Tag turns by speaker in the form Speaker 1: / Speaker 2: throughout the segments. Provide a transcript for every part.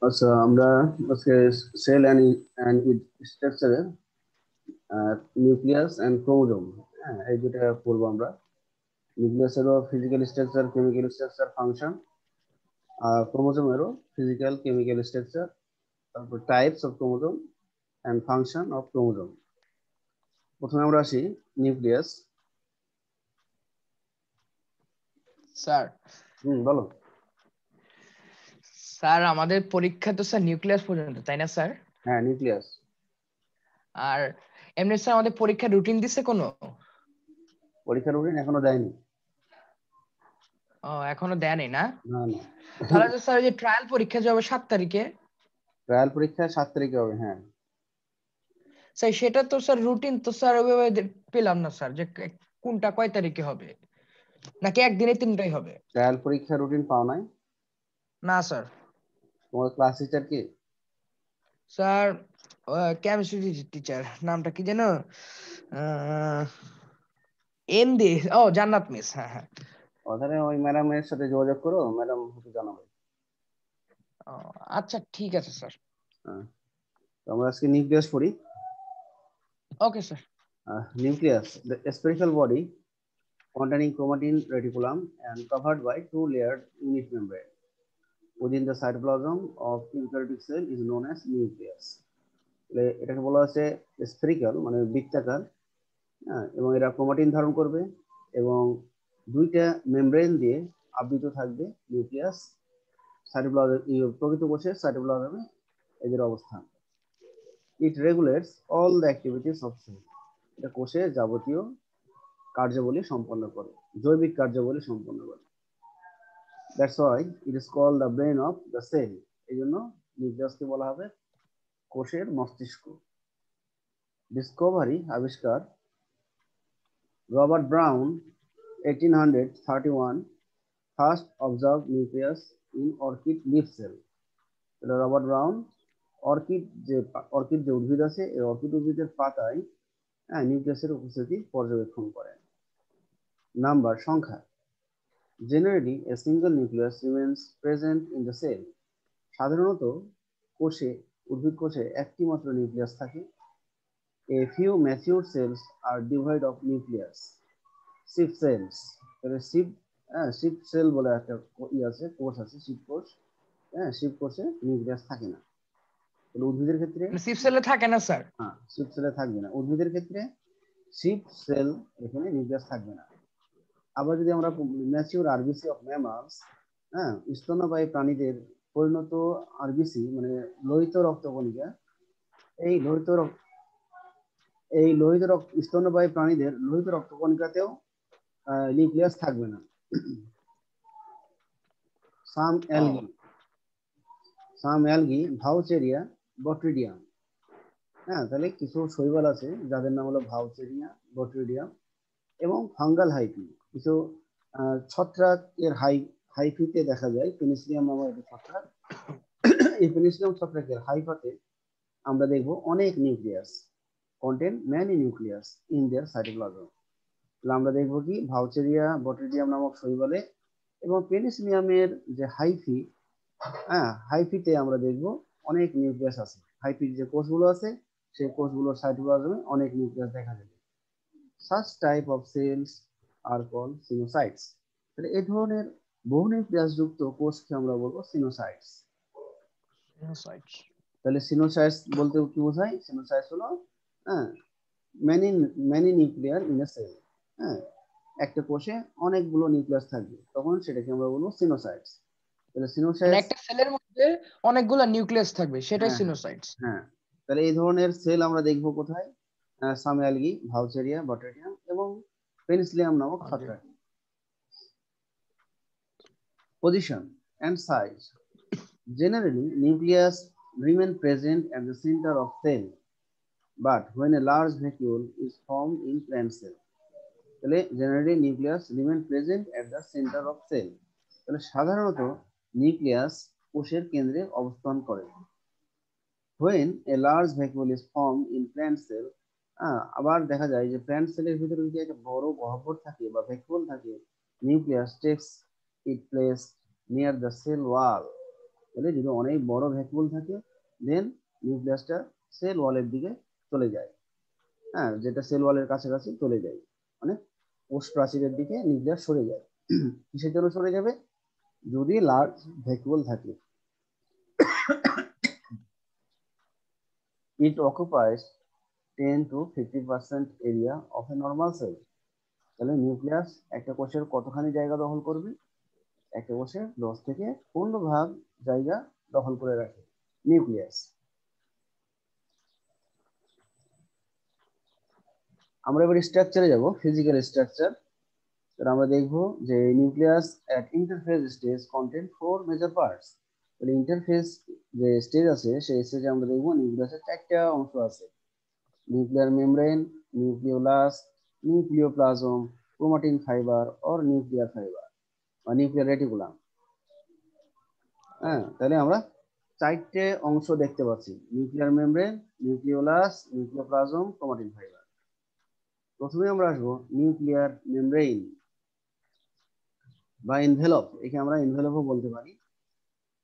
Speaker 1: আচ্ছা, আমরা আজকে সেল এন্ড স্ট্রাকচারে নিউক্লিয়াস এন্ড ক্রোমোজোম, হ্যাঁ, এই দুটো পড়বো আমরা। নিউক্লিয়াসেরও physical structure, chemical structure, function, আর ক্রোমোজোমেরও ফিজিক্যাল, কেমিক্যাল স্ট্রাকচার, তারপর types of chromosome and function of chromosome. প্রথমে আমরা আসি নিউক্লিয়াস।
Speaker 2: স্যার
Speaker 1: বলো।
Speaker 2: স্যার আমাদের পরীক্ষা তো স্যার নিউক্লিয়াস পর্যন্ত, তাই না স্যার?
Speaker 1: হ্যাঁ, নিউক্লিয়াস।
Speaker 2: আর এমনি স্যার আমাদের পরীক্ষা রুটিন দিছে কোনো?
Speaker 1: পরীক্ষার রুটিন এখনো দেয়নি।
Speaker 2: ও, এখনো দেয়নি না?
Speaker 1: না না,
Speaker 2: তাহলে তো স্যার যে ট্রায়াল পরীক্ষা যাবে 7 তারিখে,
Speaker 1: ট্রায়াল পরীক্ষা 7 তারিখে হবে। হ্যাঁ,
Speaker 2: স্যার সেটা তো স্যার রুটিন তো স্যার ওইভাবে পেলাম না স্যার, যে কোনটা কয় তারিখে হবে, নাকি একদিনে তিনটাই হবে?
Speaker 1: ট্রায়াল পরীক্ষার রুটিন পাও নাই?
Speaker 2: না স্যার।
Speaker 1: তোমার ক্লাস টিচার কি?
Speaker 2: স্যার কেমিস্ট্রি টিচার, নামটা কি যেন, এম দি, ও জান্নাত মিস, হ্যাঁ হ্যাঁ।
Speaker 1: ওখানে ওই ম্যাডামের সাথে যোগাযোগ করো, ম্যাডাম হয়তো জানাবে।
Speaker 2: ও, আচ্ছা ঠিক আছে স্যার।
Speaker 1: হ্যাঁ, তো আমরা আজকে নিউক্লিয়াস পড়ি।
Speaker 2: Okay sir.
Speaker 1: Nucleus, the spherical body containing chromatin reticulum and covered by two-layered unit membrane within the cytoplasm of eukaryotic cell is known as nucleus. এটাকে বলা হচ্ছে স্ফেরিক্যাল, মানে বৃত্তাকার, হ্যাঁ, এবং এরা ক্রোমাটিন ধারণ করবে এবং দুইটা মেমব্রেন দিয়ে আবৃত থাকবে নিউক্লিয়াস। সাইটোপ্লাজম, প্রকৃত কোষে সাইটোপ্লাজমে এদের অবস্থান। It regulates all the activities of cell. এটা কোষে যাবতীয় কার্যাবলী সম্পন্ন করে, জৈবিক কার্যাবলী সম্পন্ন করে। That's why it is called the brain of the cell. এই জন্য নিউক্লিয়াসকে বলা হবে কোষের মস্তিষ্ক। ডিসকভারি, আবিষ্কার, Robert Brown 1831 first observe nucleus in orchid leaf cell. এটা রবার্ট ব্রাউন অর্কিড যে উদ্ভিদ আছে, এই অর্কিড উদ্ভিদের পাতায়, হ্যাঁ, নিউক্লিয়াসের উপস্থিতি পর্যবেক্ষণ করেন। নাম্বার, সংখ্যা। Generally, a single nucleus remains present in the cell. সাধারণত কোষে, উদ্ভিদ কোষে একটি মাত্র নিউক্লিয়াস থাকে। A few mature cells are devoid of nucleus. Sheaf cells, তাহলে শিপ সেল বলে একটা আছে, কোষ আছে, শিপ কোষ। হ্যাঁ, শিপ কোষে নিউক্লিয়াস থাকে না। তাহলে উদ্ভিদের ক্ষেত্রে,
Speaker 2: সিপ সেলে থাকে না স্যার?
Speaker 1: হ্যাঁ, শিপ সেলে থাকবে না। উদ্ভিদের ক্ষেত্রে শিপ সেল, এখানে নিউক্লিয়াস থাকবে না। আবার যদি আমরা ম্যাচিউর আরবিসি অফ ম্যামালস, হ্যাঁ, স্তন্যপায়ী প্রাণীদের পরিণত আরবিসি, মানে লোহিত রক্তকণিকা, এই লোহিত স্তন্যপায়ী প্রাণীদের লোহিত রক্তকণিকাতেও নিউক্লিয়াস থাকবে না। সাম অ্যালগি, ভাউচেরিয়া, বট্রিডিয়াম। হ্যাঁ, তাহলে কিছু শৈবাল আছে যাদের নাম হলো ভাউচেরিয়া, বট্রিডিয়াম এবং ফাঙ্গাল হাইফি। কিছু ছত্রাক এর হাইফিতে দেখা যায় পেনিসিলিয়াম নামক একটি ছত্রাক। এই পেনিসিলিয়াম ছত্রাকের হাইফাতে আমরা দেখব অনেক nucleus, contain many nucleus in their cytoplasm. আমরা দেখবো কি ভাউচেরিয়া, বট্রিডিয়াম নামক শৈবালে এবং পেনিসিলিয়ামের যে হাইফি, হ্যাঁ, হাইফিতে আমরা দেখবো অনেক নিউক্লিয়াস আছে। হাইফির যে কোষগুলো আছে, সেই কোষগুলোর সাইটোপ্লাজমে অনেক নিউক্লিয়াস দেখা যাবে। Such type of cells are called sinusoids. তাহলে এই ধরনের বহু নিউক্লিয়াস যুক্ত কোষকে আমরা বলবো সিনোসাইটস। তাহলে সিনোসাইটস বলতে কি বোঝায়? সিনোসাইটস হলো, হ্যাঁ, many many nuclear in a cell. হ্যাঁ, একটা কোষে অনেকগুলো নিউক্লিয়াস থাকবে, তখন সেটাকে আমরা বলবো সিনোসাইটস। তাহলে
Speaker 2: মানে
Speaker 1: সিনোসাইটস,
Speaker 2: একটা সেলের মধ্যে অনেকগুলো নিউক্লিয়াস থাকবে, সেটাই
Speaker 1: হ্যাঁ হ্যাঁ
Speaker 2: সিনোসাইটস।
Speaker 1: হ্যাঁ, তাহলে এই ধরনের সেল আমরা দেখবো কোথায়? সাম অ্যালগি, ভাউচেরিয়া, বট্রিডিয়াম এবং পেনিসিলিয়াম নামক ছত্রাক। Position and size. Generally, nucleus remain present at the center of cell, but when a large vacuole is formed in plant cell, তাহলে generally nucleus remain present at the center of cell. তাহলে সাধারণত nucleus কোষের কেন্দ্রে অবস্থান করে। When a large vacuole is formed in plant cell, আবার দেখা যায় যে প্ল্যান্ট সেলের ভিতরে যদি একটা বড় গহ্বর থাকে বা ভ্যাকুয়াল থাকে, nucleus takes it place near the cell wall. তাহলে যদি অনেক বড় ভ্যাকুয়াল থাকে দেন নিউক্লিয়াসটা সেল ওয়ালের দিকে চলে যায়, হ্যাঁ, যেটা সেল ওয়ালের কাছাকাছি চলে যায়, মানে কোষ প্রাচীরের দিকে নিউক্লিয়াস সরে যায়। কিসের জন্য সরে যাবে? যদি লার্জ ভ্যাকুয়াল থাকে। It occupies 10 to 50% area of a normal cell. তাহলে নিউক্লিয়াস একটা কোষের কতখানি জায়গা দখল করবে? একটা কোষের 10 থেকে 15 ভাগ জায়গা দখল করে রাখে নিউক্লিয়াস। আমরা এবার স্ট্রাকচারে যাব, ফিজিক্যাল স্ট্রাকচার। তাহলে আমরা দেখবো যে nucleus at interphase stage content 4 major parts. তাহলে ইন্টারফেজ যে স্টেজ আছে সেই স্টেজে আমরা দেখবো নিউক্লিয়াসের 4টা অংশ আছে: nuclear membrane, nucleolus, nucleoplasm, chromatin fibre or nuclear fibre বা নিউক্লিয়ার রেটিকুলাম। হ্যাঁ, তাহলে আমরা 4টে অংশ দেখতে পাচ্ছি: nuclear membrane, nucleolus, nucleoplasm, chromatin fibre. প্রথমে আমরা আসবো নিউক্লিয়ার মেমব্রেন বা এনভেলপ, একে আমরা এনভেলপও বলতে পারি।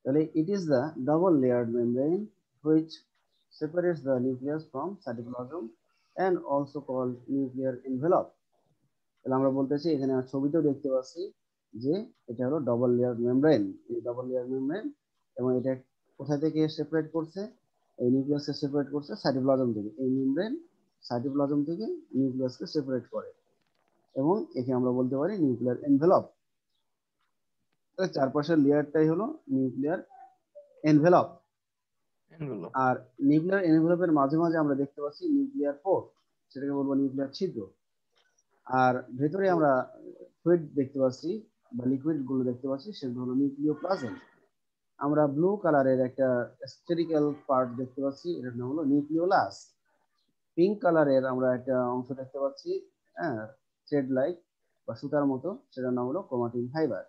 Speaker 1: তাহলে it is the double layered membrane which separates the nucleus from cytoplasm and also called nuclear envelope. তাহলে আমরা বলতেছি, এখানে ছবিতেও দেখতে পাচ্ছি যে এটা হলো ডাবল লেয়ার মেমব্রেন। এই ডাবল লেয়ার মেমব্রেন, এবং এটা কোথা থেকে সেপারেট করছে? এই নিউক্লিয়াসকে সেপারেট করছে সাইটোপ্লাজম থেকে। এই মেমব্রেন সাইটোপ্লাজম থেকে নিউক্লিয়াসকে সেপারেট করে, এবং একে আমরা বলতে পারি নিউক্লিয়ার এনভেলপ। চারপাশের লেয়ারটাই হলো নিউক্লিয়ার এনভেলপ। আর নিউক্লিয়ার এনভেলপের মাঝে মাঝে আমরা দেখতে পাচ্ছি নিউক্লিয়ার পোর, সেটাকে বলবো নিউক্লিয়ার ছিদ্র। আর ভেতরে আমরা ফ্লুইড দেখতে পাচ্ছি বা লিকুইড গুলো দেখতে পাচ্ছি, সেগুলো হলো নিউক্লিওপ্লাজম। আমরা ব্লু কালারের একটা স্ফেরিক্যাল পার্ট দেখতে পাচ্ছি, এটার নাম হলো নিউক্লিওলাস। পিঙ্ক কালারের আমরা একটা অংশ দেখতে পাচ্ছি, হ্যাঁ, থ্রেড লাইক বা সুতার মতো, সেটার নাম হলো ক্রোমাটিন ফাইবার।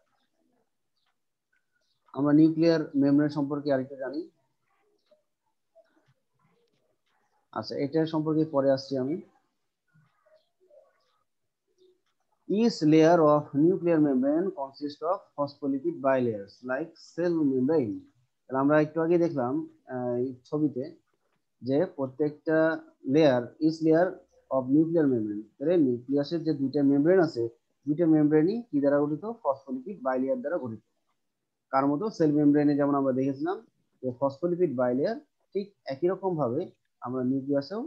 Speaker 1: আমরা নিউক্লিয়ার মেমব্রেন সম্পর্কে আরেকটা জানি। আচ্ছা, এটা সম্পর্কে পরে আসছি আমি। Each layer of nuclear membrane consists of phospholipid bilayers like cell membrane. তাহলে আমরা একটু আগে দেখলাম এই ছবিতে যে প্রত্যেকটা layer, each layer of nuclear membrane, তাহলে নিউক্লিয়াসের যে দুইটা মেমব্রেন আছে, দুইটা মেমব্রেনই কি দ্বারা গঠিত? ফসফোলিপিড বাইলেয়ার দ্বারা গঠিত। কার মতো? সেল মেমব্রেনে যেমন আমরা দেখেছিলাম যে ফসফোলিপিড বাইলেয়ার, ঠিক একই রকম ভাবে আমরা নিউক্লিয়াসেও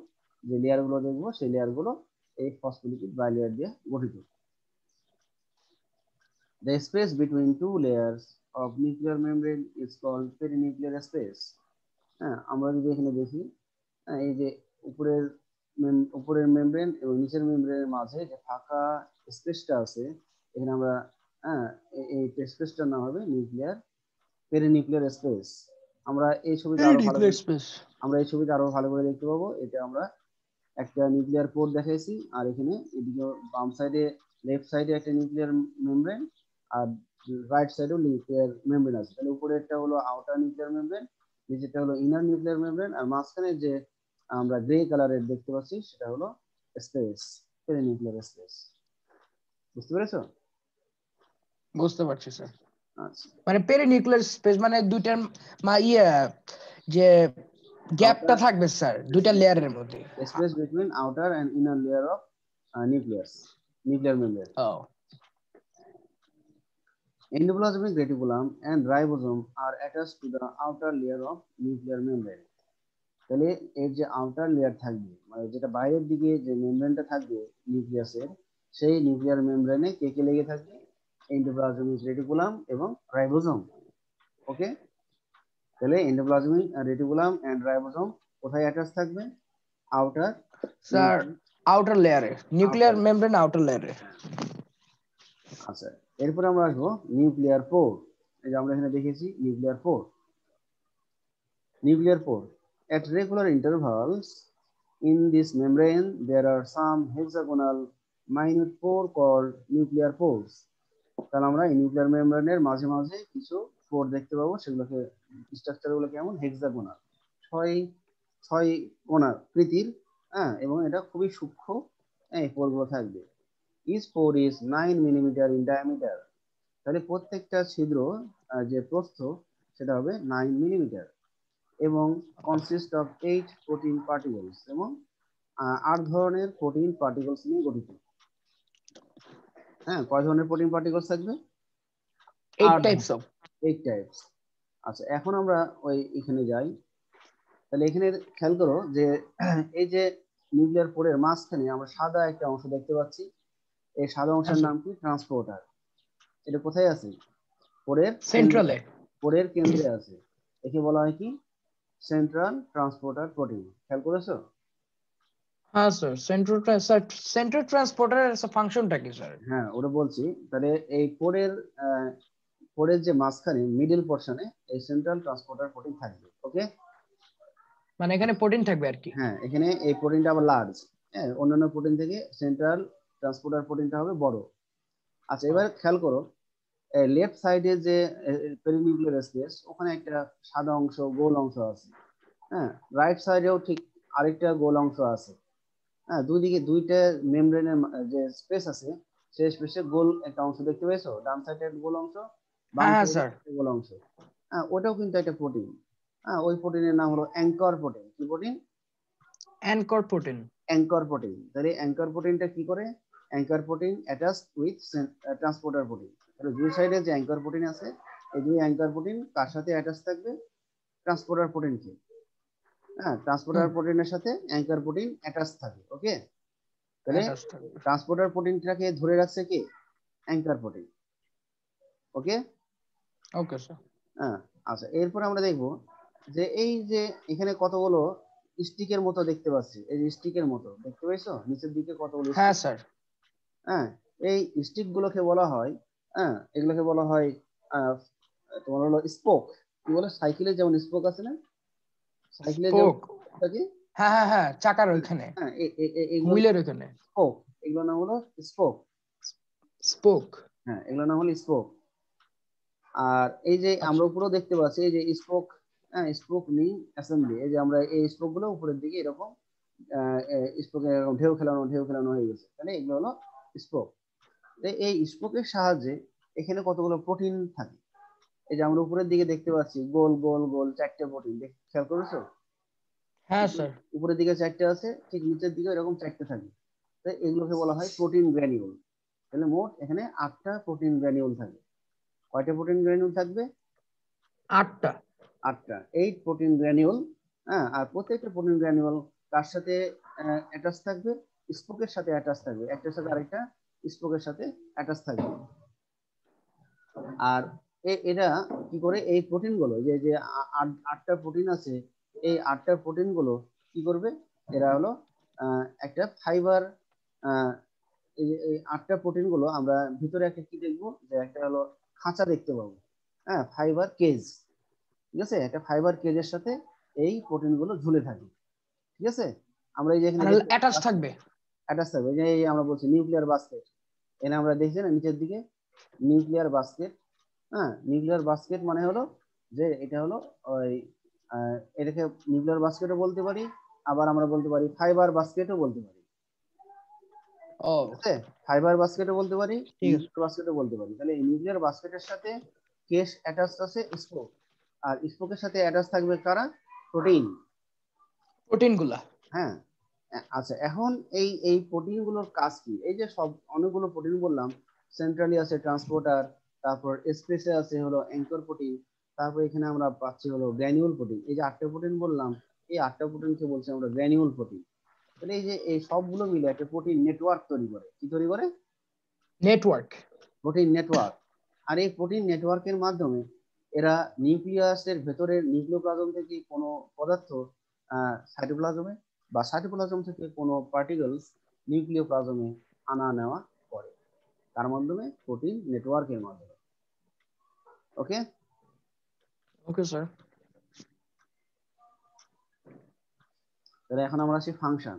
Speaker 1: যে লেয়ার গুলো দেখবো সেই লেয়ার গুলো এই ফসফোলিপিড বাইলেয়ার দিয়ে গঠিত। The space between two layers of nuclear membrane is called perinuclear space. হ্যাঁ, আমরা যদি এখানে দেখি, এই যে উপরের মেমব্রেন এবং নিচের মেমব্রেনের মাঝে যে ফাঁকা স্পেসটা আছে, এখানে আমরা, হ্যাঁ, এই স্পেসটার নাম হবে নিউক্লিয়ার পেরিনিউক্লিয়ার স্পেস। আমরা এই ছবিতে আরো ভালো করে দেখতে পাবো। এটা আমরা একটা নিউক্লিয়ার পোর্ট দেখাইছি, আর এখানে এদিকে বাম সাইডে, লেফট সাইডে একটা নিউক্লিয়ার মেমব্রেন, আর রাইট সাইডেও নিউক্লিয়ার মেমব্রেন আছে। তাহলে উপরেরটা হলো আউটার নিউক্লিয়ার মেমব্রেন, নিচেরটা হলো ইনার নিউক্লিয়ার মেমব্রেন, আর মাঝখানে যে আমরা গ্রে কালারের দেখতে পাচ্ছি সেটা হলো স্পেস, পেরিনিউক্লিয়ার স্পেস। বুঝতে পেরেছো?
Speaker 2: বুঝতে পারছি স্যার।
Speaker 1: আচ্ছা,
Speaker 2: মানে পেরিনিউক্লিয়ার স্পেস মানে দুইটার যে গ্যাপটা থাকবে স্যার দুইটা লেয়ারের মধ্যে।
Speaker 1: Space between outer and inner layer of nuclear membrane. Endoplasmic reticulum and ribosome are attached to the outer layer of nuclear membrane. তাহলে এর যে আউটার লেয়ার থাকবে, মানে যেটা বাইরের দিকে যে মেমব্রেনটা থাকবে নিউক্লিয়াসের, সেই নিউক্লিয়ার মেমব্রেনে কে কে লেগে থাকবে? এন্ডোপ্লাজমিক রেটিকুলাম এবং রাইবোসোম। ওকে, তাহলে এন্ডোপ্লাজমিক রেটিকুলাম এন্ড রাইবোসোম কোথায় অ্যাটাচ থাকবে? আউটার
Speaker 2: স্যার আউটার লেয়ারে, নিউক্লিয়ার মেমব্রেন আউটার লেয়ারে।
Speaker 1: আচ্ছা, এরপরে আমরা আসবো নিউক্লিয়ার পোর। এই যে আমরা এখানে দেখেছি nuclear poor. Nuclear pore. At regular intervals in this membrane, there are some hexagonal minute pore called nuclear pores. তাহলে আমরা এই নিউক্লিয়ার মেমব্রেনের মাঝে মাঝে কিছু পোর দেখতে পাবো, সেগুলোকে স্ট্রাকচারগুলো কেমন? হেক্সাগোনাল, ছয় ছয় কোণার কৃতির, হ্যাঁ, এবং এটা খুবই সূক্ষ্ম, এই পোরগুলো থাকবে। Each pore is 9 mm in diameter. তাহলে প্রত্যেকটা ছিদ্র যে প্রস্থ সেটা হবে 9 মিলিমিটার এবং কনসিস্ট অফ 8 প্রোটিন পার্টিকলস এবং 8 ধরনের প্রোটিন পার্টিকলস নিয়ে গঠিত। হ্যাঁ, কয় ধরনের প্রোটিন পার্টিকলস থাকবে?
Speaker 2: 8 টাইপস অফ
Speaker 1: 8 টাইপস। আচ্ছা, এখন আমরা ওই এখানে যাই। তাহলে এখানে খেয়াল করো যে এই যে নিউক্লিয়ার পোরের মাঝখানে আমরা সাদা একটা অংশ দেখতে পাচ্ছি। এই সাদা অংশের নাম কি? ট্রান্সপোর্টার। এটা কোথায় আছে? পোরের
Speaker 2: সেন্ট্রালে।
Speaker 1: পোরের কেন্দ্রে আছে। একে বলা হয় কি? Central transporter protein. খেয়াল করেছো?
Speaker 2: হ্যাঁ স্যার, সেন্ট্রাল ট্রান্সপোর্টারের ফাংশনটা কি স্যার?
Speaker 1: হ্যাঁ, ওটা বলছি। তাহলে এই পোরের যে মাঝখানে মিডল পোর্শনে এই সেন্ট্রাল ট্রান্সপোর্টার প্রোটিন থাকবে। ওকে,
Speaker 2: মানে এখানে প্রোটিন থাকবে আর কি।
Speaker 1: হ্যাঁ, এখানে এই প্রোটিনটা আবার লার্জ। হ্যাঁ, অন্যান্য প্রোটিন থেকে সেন্ট্রাল ট্রান্সপোর্টার প্রোটিনটা হবে বড়। আচ্ছা, এবার খেয়াল করো লেফট সাইডে যে পেরিনিউক্লিয়ার স্পেস, ওখানে একটা সাদা অংশ গোল অংশ আছে। হ্যাঁ, রাইট সাইডেও ঠিক আরেকটা গোল অংশ আছে। হ্যাঁ, দুইদিকে দুইটা মেমব্রেনের যে স্পেস আছে, সেই স্পেসে গোল একটা অংশ দেখতে পেয়েছো? ডান সাইডে একটা গোল অংশ, বাম
Speaker 2: হ্যাঁ হ্যাঁ
Speaker 1: সাইডে
Speaker 2: স্যার,
Speaker 1: একটা গোল অংশ। হ্যাঁ, ওটাও কিন্তু একটা প্রোটিন। হ্যাঁ, ওই প্রোটিনের নাম হলো অ্যাঙ্কর প্রোটিন। কি protein?
Speaker 2: Anchor protein.
Speaker 1: Anchor protein. তাহলে অ্যাঙ্কর প্রোটিনটা কি করে? Anchor protein attached with transporter protein. তাহলে দুই সাইডে যে অ্যাঙ্কর প্রোটিন আছে, এই দুই অ্যাঙ্কর প্রোটিন কার সাথে অ্যাটাচ থাকবে? ট্রান্সপোর্টার প্রোটিনকে। হ্যাঁ, ট্রান্সপোর্টার প্রোটিনের সাথে অ্যাঙ্কর প্রোটিন অ্যাটাচ থাকে। ওকে, তাহলে ট্রান্সপোর্টার প্রোটিনটাকে ধরে রাখছে কি? Anchor protein. Okay,
Speaker 2: okay sir.
Speaker 1: হ্যাঁ। আচ্ছা, এরপর আমরা দেখব যে এই যে এখানে কতগুলো স্টিকের মতো দেখতে পাচ্ছি। এই যে স্টিকের মতো দেখতে পাইছো নিচের দিকে কতগুলো
Speaker 2: হ্যাঁ
Speaker 1: স্টিক।
Speaker 2: স্যার।
Speaker 1: হ্যাঁ, এই স্টিক গুলোকে বলা হয়, হ্যাঁ, এগুলোকে বলা হয় আহ, তোমার হলো স্পোক। কি বলে? সাইকেলে যেমন স্পোক আছে না, সাইকেলে যেমন
Speaker 2: স্পোক।
Speaker 1: থাকে।
Speaker 2: হ্যাঁ হ্যাঁ হ্যাঁ, চাকার ওইখানে,
Speaker 1: হ্যাঁ, এগুলো
Speaker 2: হুইলের ওইখানে।
Speaker 1: স্পোক। এগুলোর নাম হলো স্পোক।
Speaker 2: স্পোক।
Speaker 1: হ্যাঁ, এগুলোর নাম হলো স্পোক। আর এই যে আমরা
Speaker 2: আচ্ছা।
Speaker 1: উপরেও দেখতে পাচ্ছি এই যে স্পোক, হ্যাঁ, স্পোক নিং অ্যাসেম্বলি। এই যে আমরা এই স্পোক গুলো উপরের দিকে এরকম স্পোকে এরকম ঢেউ খেলানো হয়ে গেছে, তাহলে এগুলো হলো স্পোক। এই স্পোকের সাহায্যে এখানে কতগুলো প্রোটিন থাকে। এই যে আমরা উপরের দিকে দেখতে পাচ্ছি গোল গোল গোল 4টে প্রোটিন, খেয়াল করেছো?
Speaker 2: হ্যাঁ স্যার।
Speaker 1: উপরের দিকে 4টে আছে, ঠিক নিচের দিকে এরকম 4টে থাকে। তাই এগুলোকে বলা হয় প্রোটিন গ্র্যানিউল। তাহলে মোট এখানে 8টা প্রোটিন গ্র্যানিউল থাকে। কয়টা প্রোটিন গ্র্যানিউল থাকবে?
Speaker 2: 8টা।
Speaker 1: 8টা, 8 প্রোটিন গ্র্যানিউল। হ্যাঁ, আর প্রত্যেকটা প্রোটিন গ্র্যানিউল কার সাথে অ্যাটাচ থাকবে? স্পোকের সাথে অ্যাটাচ থাকবে, একটার সাথে আরেকটা স্পোকের সাথে অ্যাটাচ থাকবে। আর এরা কি করে এই প্রোটিন গুলো, যে যে 8টা প্রোটিন আছে, এই 8টা প্রোটিন গুলো কি করবে? এরা হলো একটা ফাইবার। এই 8টা প্রোটিন গুলো আমরা ভিতরে একটা কি দেখবো, যে একটা হলো খাঁচা দেখতে পাবো। হ্যাঁ, ফাইবার কেজ। ঠিক আছে, একটা ফাইবার কেজের সাথে এই প্রোটিন গুলো ঝুলে থাকে। ঠিক আছে, আমরা এই যে এখানে
Speaker 2: মানে
Speaker 1: দেখতে
Speaker 2: অ্যাটাচ থাকবে।
Speaker 1: অ্যাটাচ থাকবে। যে এই আমরা বলছি নিউক্লিয়ার বাস্কেট, এখানে আমরা দেখছি না নিচের দিকে নিউক্লিয়ার বাস্কেট। হ্যাঁ, নিউক্লিয়ার বাস্কেট মানে হলো যে এটা হলো ওই এটাকে নিউক্লিয়ার বাস্কেটও বলতে পারি, আবার আমরা বলতে পারি ফাইবার বাস্কেটও বলতে পারি।
Speaker 2: ও,
Speaker 1: ঠিক আছে, ফাইবার বাস্কেটও বলতে পারি,
Speaker 2: ঠিক আছে।
Speaker 1: নিউক্লিয়ার বাস্কেটও বলতে পারি। তাহলে এই নিউক্লিয়ার বাস্কেটের সাথে কেস অ্যাটাচ আছে স্পোক, আর স্পোকের সাথে অ্যাটাচ থাকবে কারা? প্রোটিন।
Speaker 2: প্রোটিন গুলা।
Speaker 1: হ্যাঁ, আচ্ছা, এখন এই এই প্রোটিন গুলোর কাজ কি? এই যে সব অনেকগুলো প্রোটিন বললাম, সেন্ট্রালি আছে ট্রান্সপোর্টার, তারপর স্পেসে আছে হলো অ্যাঙ্কর প্রোটিন, তারপর এখানে আমরা পাচ্ছি হলো গ্র্যানিউল প্রোটিন। এই যে 8টা প্রোটিন বললাম, এই 8টা প্রোটিনকে বলছি আমরা গ্র্যানিউল প্রোটিন। তাহলে এই যে এই সবগুলো মিলে একটা প্রোটিন নেটওয়ার্ক তৈরি করে। কি তৈরি করে?
Speaker 2: নেটওয়ার্ক।
Speaker 1: Protein network. আর এই প্রোটিন নেটওয়ার্কের মাধ্যমে এরা নিউক্লিয়াসের ভেতরের নিউক্লিওপ্লাজম থেকে কোনো পদার্থ সাইটোপ্লাজমে, বা সাইটোপ্লাজম থেকে কোনো পার্টিকেলস নিউক্লিওপ্লাজমে আনা নেওয়া করে। তার মাধ্যমে প্রোটিন নেটওয়ার্কের মাধ্যমে। ওকে,
Speaker 2: ওকে স্যার।
Speaker 1: তাহলে এখন আমরা আসি function.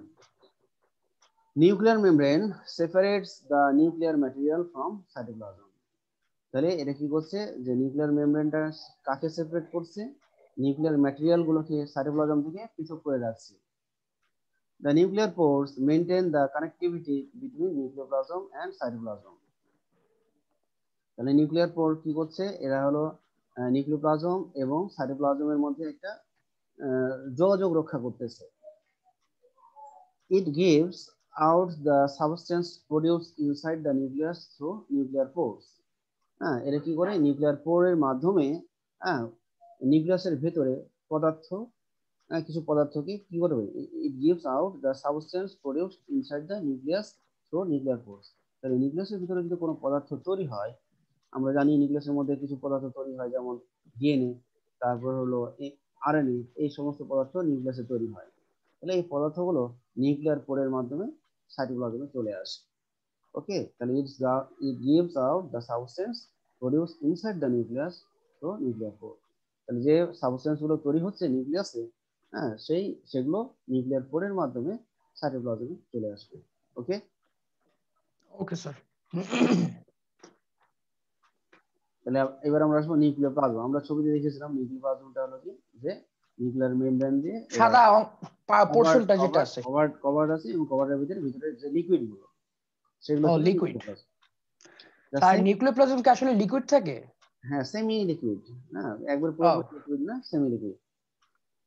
Speaker 1: Nuclear membrane separates the nuclear material from cytoplasm. তাহলে এটা কি করছে? যে নিউক্লিয়ার মেমব্রেনটা কাকে সেপারেট করছে? নিউক্লিয়ার ম্যাটেরিয়াল গুলোকে সাইটোপ্লাজম থেকে পৃথক করে রাখছে। The nuclear pores maintain the connectivity between nucleoplasm and cytoplasm. তাহলে নিউক্লিয়ার পোর কি করছে, এরা হলো নিউক্লিওপ্লাজম এবং সাইটোপ্লাজমের মধ্যে একটা যোগাযোগ রক্ষা করতেছে। It gives out the substance produced inside the nucleus through nuclear pores. হ্যাঁ, এটা কি করে, নিউক্লিয়ার পোরের মাধ্যমে হ্যাঁ নিউক্লিয়াসের ভেতরে পদার্থ, কিছু পদার্থকে কি করবে, it gives out the substance produced inside the nucleus through nuclear pores. তাহলে নিউক্লিয়াসের ভিতরে যদি কোনো পদার্থ তৈরি হয়, আমরা জানি নিউক্লিয়াসের মধ্যে কিছু পদার্থ তৈরি হয়, যেমন ডিএনএ, তারপর হলো আরএনএ, এই সমস্ত পদার্থ নিউক্লিয়াসে তৈরি হয়। তাহলে এই পদার্থগুলো নিউক্লিয়ার পোরের মাধ্যমে সাইটোপ্লাজমে চলে আসে। ওকে, তাহলে it gives out the substance produce inside the nucleus through nuclear pore. তাহলে যে সাবস্টেন্স গুলো তৈরি হচ্ছে নিউক্লিয়াসে, হ্যাঁ সেগুলো নিউক্লিয়ার পোরের মাধ্যমে সাইটোপ্লাজমে চলে আসবে। ওকে,
Speaker 2: ওকে স্যার।
Speaker 1: তাহলে এবার আমরা আসবো নিউক্লিওপ্লাজম। আমরা ছবিতে দেখেছিলাম নিউক্লিওপ্লাজমটা হলো কি, যে নিউক্লিয়ার মেমব্রেন দিয়ে এরা
Speaker 2: সাদা পোর্শনটা যেটা আছে।
Speaker 1: কভার্ড আছে, এবং কভারের ভিতরে যে লিকুইড গুলো, সেগুলো
Speaker 2: ও
Speaker 1: হচ্ছে
Speaker 2: লিকুইড।
Speaker 1: নিউক্লিওপ্লাজম।
Speaker 2: স্যার নিউক্লিওপ্লাজম কি আসলে লিকুইড থাকে?
Speaker 1: হ্যাঁ, সেমি লিকুইড, হ্যাঁ একবার পুরোপুরি লিকুইড না, semi liquid.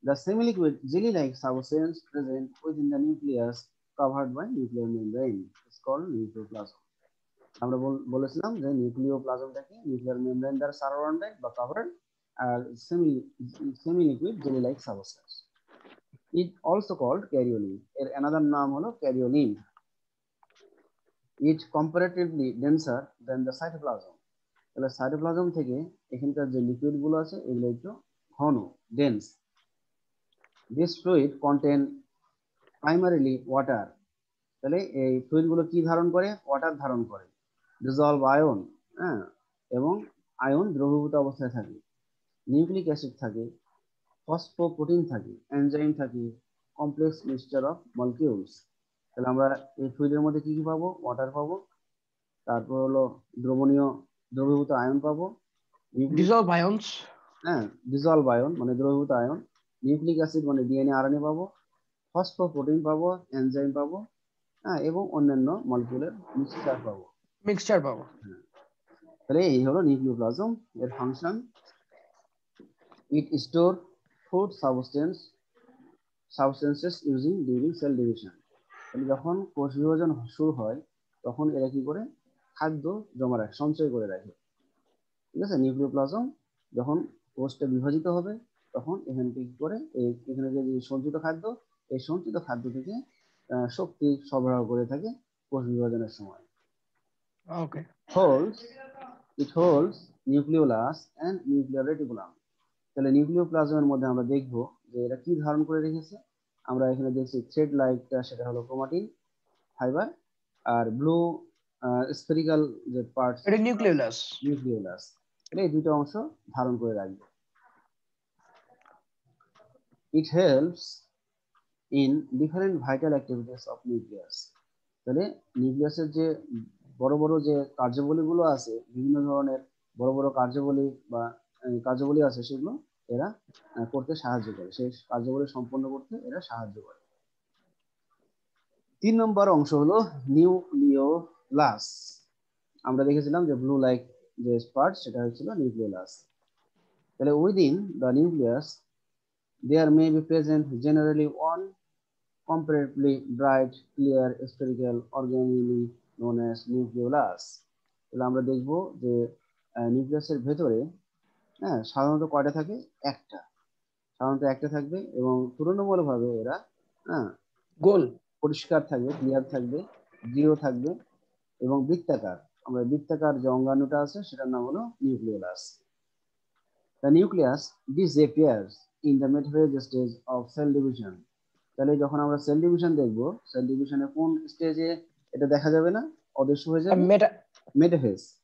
Speaker 1: The semi-liquid jelly-like substance present within the nucleus covered by nuclear membrane is called nucleoplasm. আমরা বলেছিলাম যে নিউক্লিওপ্লাজমটাকে নিউক্লিয়ার মেমব্রেন দ্বারা সারাউন্ডেড বা কভার্ড, আর semi liquid jelly like substance. It also called karyolymph, এর another নাম হলো karyolymph. It comparatively denser than the cytoplasm. তাহলে সাইটোপ্লাজম থেকে এখানকার যে লিকুইড গুলো আছে এগুলো একটু ঘন, dense. This fluid contain primarily water. তাহলে এই ফ্লুইড গুলো কি ধারণ করে, ওয়াটার ধারণ করে, ডিজলভ আয়ন, হ্যাঁ, এবং আয়ন দ্রবীভূত অবস্থায় থাকে, নিউক্লিক অ্যাসিড থাকে, ফসফোপ্রোটিন থাকে, এনজাইম থাকে, কমপ্লেক্স মিক্সচার অফ মলিকিউলস। তাহলে আমরা এই ফ্লুইডের মধ্যে কি কি পাবো, ওয়াটার পাবো, তারপর হলো দ্রবীভূত আয়ন পাবো,
Speaker 2: ডিসলভ আয়নস,
Speaker 1: হ্যাঁ ডিজলভ আয়ন মানে দ্রবীভূত আয়ন, নিউক্লিক অ্যাসিড মানে ডিএনএ আরএনএ পাবো, ফসফোপ্রোটিন পাবো, এনজাইম পাবো, হ্যাঁ, এবং অন্যান্য মলিকিউলের মিক্সচার পাবো। হ্যাঁ, তাহলে এই হলো নিউক্লিওপ্লাজম, এর function. It store food substances using during cell division. তাহলে যখন কোষ বিভাজন শুরু হয়, তখন এরা কি করে, খাদ্য জমা রাখে, সঞ্চয় করে রাখে। ঠিক আছে, নিউক্লিওপ্লাজম যখন কোষটা বিভাজিত হবে, তখন এখান থেকে কি করে, এখানে যে সঞ্চিত খাদ্য, এই সঞ্চিত খাদ্য থেকে শক্তি সরবরাহ করে থাকে কোষ বিভাজনের সময়।
Speaker 2: ওকে,
Speaker 1: It holds nucleolus and nuclear reticulum. তাহলে নিউক্লিওপ্লাজমের মধ্যে আমরা দেখব যে এরা কি ধারণ করে রেখেছে। আমরা এখানে দেখছি থ্রেড লাইকটা, সেটা হলো ক্রোমাটিন ফাইবার, আর ব্লু স্ফেরিক্যাল যে পার্টস,
Speaker 2: এটা নিউক্লিওলাস।
Speaker 1: তাহলে এই দুটো অংশ ধারণ করে রাখবে। It helps in different vital activities of nucleus. তাহলে নিউক্লিয়াসের যে বড় বড় যে কার্যাবলীগুলো আছে, বিভিন্ন ধরনের বড় বড় কার্যাবলী আছে, সেগুলো এরা করতে সাহায্য করে, সেই কার্যাবলী সম্পন্ন করতে এরা সাহায্য করে। 3 নম্বর অংশ হলো নিউক্লিওলাস। আমরা দেখেছিলাম যে ব্লু লাইক যে পার্ট, সেটা হচ্ছিল নিউক্লিওলাস। তাহলে within the nucleus there may be present generally one comparatively bright, clear, spherical organelle known as nucleolus. তাহলে আমরা দেখব যে নিউক্লিয়াসের ভেতরে, হ্যাঁ, সাধারণত কয়টা থাকে, সাধারণত একটা থাকবে, এবং তুলনামূলকভাবে এরা, হ্যাঁ,
Speaker 2: গোল,
Speaker 1: পরিষ্কার থাকবে, ক্লিয়ার থাকবে, দৃঢ় থাকবে, এবং বৃত্তাকার। আমরা বৃত্তাকার যে অঙ্গাণুটা আছে সেটার নাম হলো nucleolus. The nucleus disappears in the metaphase stage of cell division. তাহলে যখন আমরা সেল ডিভিশন দেখবো, সেল ডিভিশনে কোন স্টেজে এটা দেখা যাবে না, অদৃশ্য হয়ে যাবে,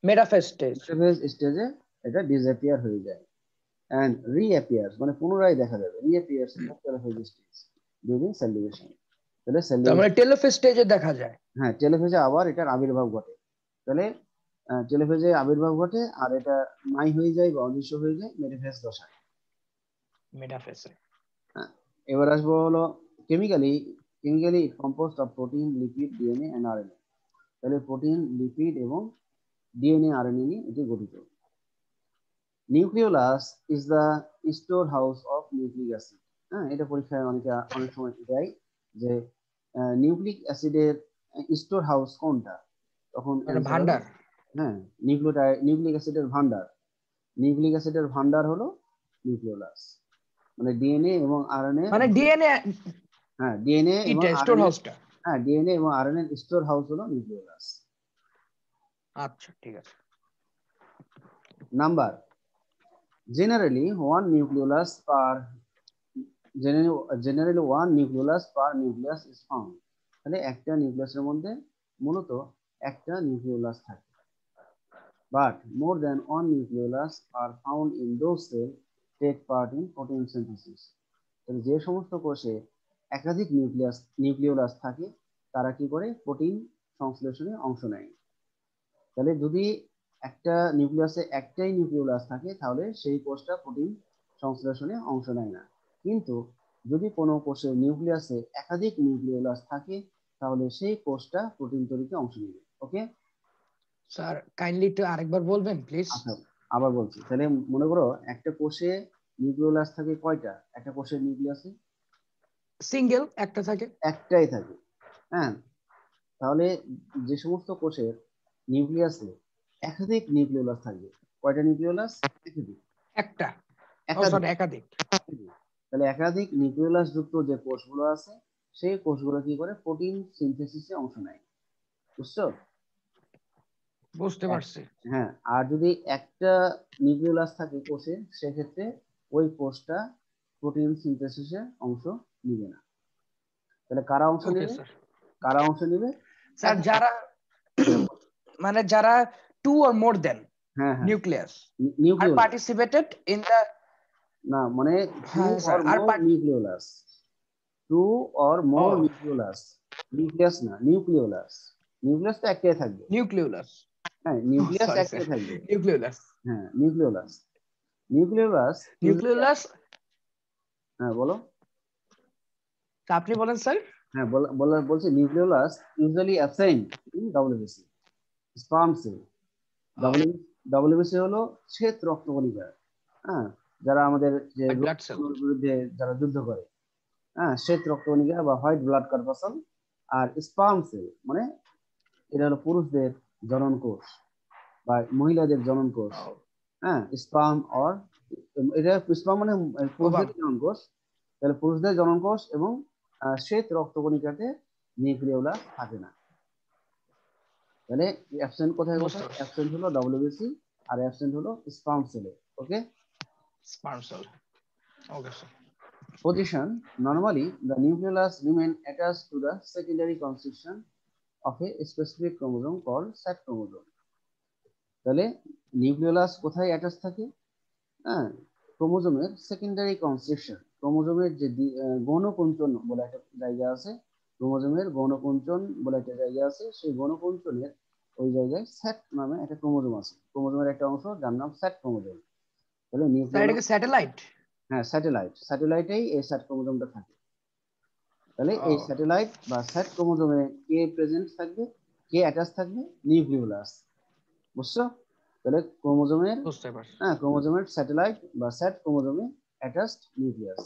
Speaker 1: মেটাফেজ স্টেজে এটা ডিসঅ্যাপিয়ার হয়ে যায়, এন্ড রিঅ্যাপিয়ার্স মানে পুনরায় দেখা যাবে, reappears in the telophase stage during cell division. তাহলে সেল ডিভিশন
Speaker 2: টেলোফেজ স্টেজে দেখা যায়,
Speaker 1: হ্যাঁ, টেলোফেজে আবার এটার আবির্ভাব ঘটে। তাহলে টেলোফেজে আবির্ভাব ঘটে, আর এটা নাই হয়ে যায় বা অদৃশ্য হয়ে যায় মেটাফেজ দশায়। এবার আসবো হলো chemically composed of protein, lipid, DNA and RNA. তাহলে প্রোটিন, লিপিড এবং ডিএনএ আরএনএ নিয়ে এটি গঠিত। Nucleolus is the store house of nucleic acid. হ্যাঁ, এটা পরীক্ষায় অনেক সময় দেয় যে নিউক্লিক অ্যাসিডের স্টোর হাউস কোনটা, তখন
Speaker 2: মানে
Speaker 1: অ্যান্সার হলো
Speaker 2: ভান্ডার।
Speaker 1: হ্যাঁ নিউক্লিক অ্যাসিডের ভান্ডার। নিউক্লিক অ্যাসিডের ভান্ডার হলো নিউক্লিওলাস, মানে ডিএনএ এবং আরএনএ।
Speaker 2: মানে ডিএনএ
Speaker 1: হ্যাঁ, ডিএনএ এবং
Speaker 2: ইটা স্টোর
Speaker 1: আরএনএ।
Speaker 2: হাউসটা।
Speaker 1: হ্যাঁ, ডিএনএ এবং আরএনএ স্টোর হাউস হলো নিউক্লিওলাস।
Speaker 2: আচ্ছা ঠিক আছে।
Speaker 1: Number, generally one nucleolus per generally one nucleolus per nucleus is found. তাহলে একটা নিউক্লিয়াসের মধ্যে মূলত একটা নিউক্লিওলাস থাকে। But more than one nucleolus are found in those cells take part in protein synthesis. তাহলে যে সমস্ত কোষে একাধিক নিউক্লিওলাস থাকে তারা কি করে, প্রোটিন সংশ্লেষণে অংশ নেয়। তাহলে যদি একটা নিউক্লিয়াসে একটাই নিউক্লিওলাস থাকে তাহলে সেই কোষটা প্রোটিন সংশ্লেষণে অংশ নেয় না। কিন্তু যদি কোনো কোষের নিউক্লিয়াসে একাধিক নিউক্লিওলাস থাকে তাহলে সেই কোষটা প্রোটিন তৈরিতে অংশ নেবে। ওকে
Speaker 2: স্যার কাইন্ডলি একটু আরেকবার বলবেন প্লিজ।
Speaker 1: আচ্ছা, আবার বলছি। তাহলে মনে করো একটা কোষে নিউক্লিওলাস থাকে কয়টা, একটা কোষের নিউক্লিয়াসে
Speaker 2: সিঙ্গেল একটা থাকে।
Speaker 1: একটাই থাকে। হ্যাঁ, তাহলে যে সমস্ত কোষের নিউক্লিয়াসে একাধিক নিউক্লিওলাস থাকবে, কয়টা নিউক্লিওলাস, একাধিক।
Speaker 2: একটা। ও
Speaker 1: একাধিক
Speaker 2: সরি একাধিক।
Speaker 1: তাহলে একাধিক নিউক্লিওলাস যুক্ত যে কোষগুলো আছে সেই কোষগুলো কি করে, প্রোটিন সিনথেসিসে অংশ নেয়। বুঝছো?
Speaker 2: বুঝতে পারছি।
Speaker 1: হ্যাঁ, আর যদি একটা নিউক্লিওলাস থাকে কোষে সেক্ষেত্রে ওই কোষটা প্রোটিন সিনথেসিসে অংশ নিবে না। তাহলে কারা অংশ
Speaker 2: ওকে
Speaker 1: নেবে,
Speaker 2: স্যার।
Speaker 1: কারা অংশ নেবে?
Speaker 2: স্যার যারা মানে যারা টু অর মোর দেন
Speaker 1: হ্যাঁ হ্যাঁ
Speaker 2: নিউক্লিয়াস আর
Speaker 1: নিউক্লিওলাস
Speaker 2: পার্টিসিপেটেড ইন দ্য।
Speaker 1: না, মানে টু
Speaker 2: হ্যাঁ
Speaker 1: অর
Speaker 2: স্যার আর
Speaker 1: মোর নিউক্লিওলাস, টু অর
Speaker 2: ও
Speaker 1: মোর নিউক্লিওলাস, নিউক্লিয়াস না, নিউক্লিওলাস। নিউক্লিয়াস তো একটাই থাকবে।
Speaker 2: নিউক্লিওলাস।
Speaker 1: হ্যাঁ, নিউক্লিয়াস
Speaker 2: সরি স্যার
Speaker 1: একটাই থাকবে।
Speaker 2: নিউক্লিওলাস।
Speaker 1: হ্যাঁ, নিউক্লিওলাস। Nucleolus usually,
Speaker 2: nucleolus.
Speaker 1: হ্যাঁ বলো।
Speaker 2: আপনি বলেন স্যার।
Speaker 1: হ্যাঁ বলছি nucleolus usually absent in WBC sperm cell. WBC হলো শ্বেত রক্তকণিকা। হ্যাঁ, যারা আমাদের যে রোগ
Speaker 2: ব্লাড সেল।
Speaker 1: বিরুদ্ধে যারা যুদ্ধ করে, হ্যাঁ, শ্বেত রক্তকণিকা বা হোয়াইট ব্লাড কর্পাসল। আর স্পার্ম সেল মানে এটা হলো পুরুষদের জনন কোষ বা মহিলাদের জনন কোষ। হ্যাঁ, স্পার্ম অর এটা স্পার্ম মানে
Speaker 2: ওভাম।
Speaker 1: পুরুষদের জনন কোষ। তাহলে পুরুষদের জনন কোষ এবং শ্বেত রক্তকণিকাতে নিউক্লিওলাস থাকে না। তাহলে অ্যাবসেন্ট কোথায়
Speaker 2: বুঝতে
Speaker 1: কোথায়,
Speaker 2: পারছি।
Speaker 1: অ্যাবসেন্ট হলো ডব্লিউবিসি আর অ্যাবসেন্ট হলো স্পার্ম সেলে। Okay
Speaker 2: sperm cell. Okay sir.
Speaker 1: position, normally the nucleolus remain attached to the secondary constitution of a specific chromosome called sex chromosome. তাহলে নিউক্লিওলাস কোথায় অ্যাটাচ থাকে, হ্যাঁ, ক্রোমোজোমের সেকেন্ডারি কনস্ট্রাকশন, ক্রোমোজোমের যে গৌণকুঞ্চন বলে একটা জায়গা আছে, ক্রোমোজোমের গৌণকুঞ্চন বলে একটা জায়গা আছে, সেই গৌণকুঞ্চনের ওই জায়গায় স্যাট নামে একটা ক্রোমোজোম আছে, ক্রোমোজোমের একটা অংশ যার নাম স্যাট ক্রোমোজোম। তাহলে
Speaker 2: স্যার এটা
Speaker 1: নিউক্লিওলাস,
Speaker 2: কি স্যাটেলাইট?
Speaker 1: হ্যাঁ স্যাটেলাইটেই এই স্যাট ক্রোমোজোমটা থাকে। তাহলে এই স্যাটেলাইট বা স্যাট ক্রোমোজোমে কে প্রেজেন্ট থাকবে, কে অ্যাটাচ থাকবে, নিউক্লিওলাস। বুঝছো? তাহলে ক্রোমোজোমের,
Speaker 2: বুঝতে পারছি।
Speaker 1: হ্যাঁ, ক্রোমোজোমের স্যাটেলাইট বা স্যাট ক্রোমোজোমে attached nucleus.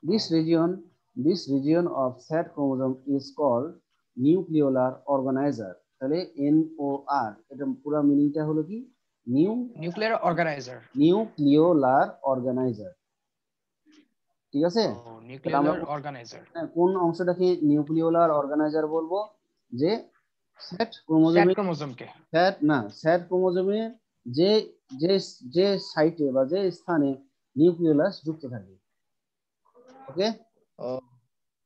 Speaker 1: This region, this region of SAT chromosome is called nucleolar organizer. তাহলে NOR এটা পুরো মিনিংটা হলো কি,
Speaker 2: নিউক্লিয়ার অর্গানাইজার।
Speaker 1: Nucleolar organiser. ঠিক আছে?
Speaker 2: ও
Speaker 1: তাহলে আমরা
Speaker 2: নিউক্লিয়ার অর্গানাইজার।
Speaker 1: কোন অংশটাকে নিউক্লিওলার অর্গানাইজার বলবো, যে স্যাট
Speaker 2: স্যাট
Speaker 1: ক্রোমোজোমে,
Speaker 2: ক্রোমোজোমকে।
Speaker 1: স্যাট না, স্যাট ক্রোমোজোমে যে যে যে সাইটে বা যে স্থানে নিউক্লিওলাস যুক্ত থাকে। ওকে
Speaker 2: ও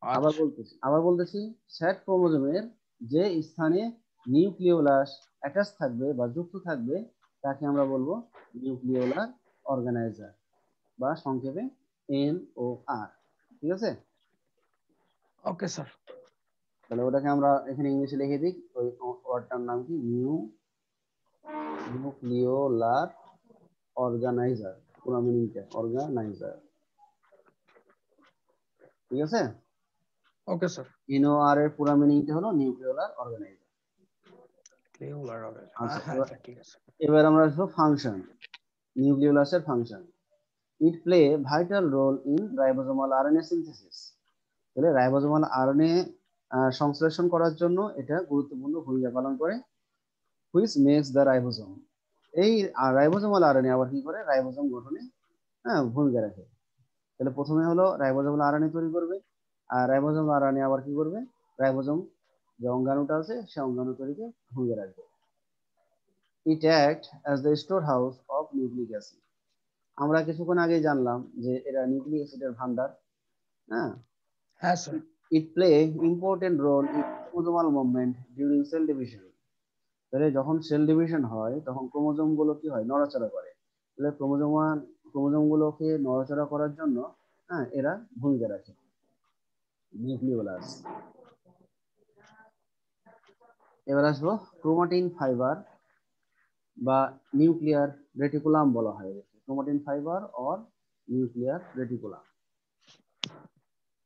Speaker 1: আবার
Speaker 2: আচ্ছা।
Speaker 1: বলতেছি স্যাট ক্রোমোজোমের যে স্থানে নিউক্লিওলাস অ্যাটাচ থাকবে বা যুক্ত থাকবে তাকে আমরা বলবো নিউক্লিওলার অর্গানাইজার বা সংক্ষেপে NOR। ঠিক আছে?
Speaker 2: Okay sir.
Speaker 1: তাহলে ওটাকে আমরা এখানে ইংলিশে লিখে দিই, ওই ওয়ার্ডটার নাম কি, নিউক্লিওলার অর্গানাইজার, পুরো মিনিংটা অর্গানাইজার। ঠিক আছে?
Speaker 2: Okay sir.
Speaker 1: NOR এর পুরো মিনিংটা হলো নিউক্লিওলার অর্গানাইজার।
Speaker 2: নিউক্লিওলার হবে।
Speaker 1: আচ্ছা,
Speaker 2: আচ্ছা ঠিক আছে।
Speaker 1: এবার আমরা আসবো ফাংশন, নিউক্লিওলাসের function. It play vital role in ribosomal RNA synthesis. তাহলে রাইবোজোমাল আরএনএ সংশ্লেষণ করার জন্য এটা গুরুত্বপূর্ণ ভূমিকা পালন করে। Which makes the ribosome. এই রাইবোজোমাল আরএনএ আবার কি করে, রাইবোজোম গঠনে ভূমিকা রাখে। তাহলে প্রথমে হলো রাইবোজোমাল আরএনএ তৈরি করবে, আর রাইবোজোমাল আরএনএ আবার কি করবে, রাইবোজোম যে অঙ্গাণুটা আছে সে অঙ্গাণু তৈরিতে ভূমিকা রাখবে। It act as the store house of nucleic acid. আমরা কিছুক্ষণ আগে জানলাম যে এরা নিউক্লিক অ্যাসিডের ভান্ডার। হ্যাঁ,
Speaker 2: হ্যাঁ sir.
Speaker 1: It play important role in chromosomal movement during cell division. তাহলে যখন সেল ডিভিশন হয় তখন ক্রোমোজোম গুলো কি হয়, নড়াচড়া করে। তাহলে ক্রোমোজোম গুলোকে নড়াচড়া করার জন্য এরা ভূমিকা রাখে নিউক্লিওলাস। এবার আসবো ক্রোমাটিন ফাইবার বা নিউক্লিয়ার রেটিকুলাম বলা হয়। Chromatin fibre or nuclear reticulum.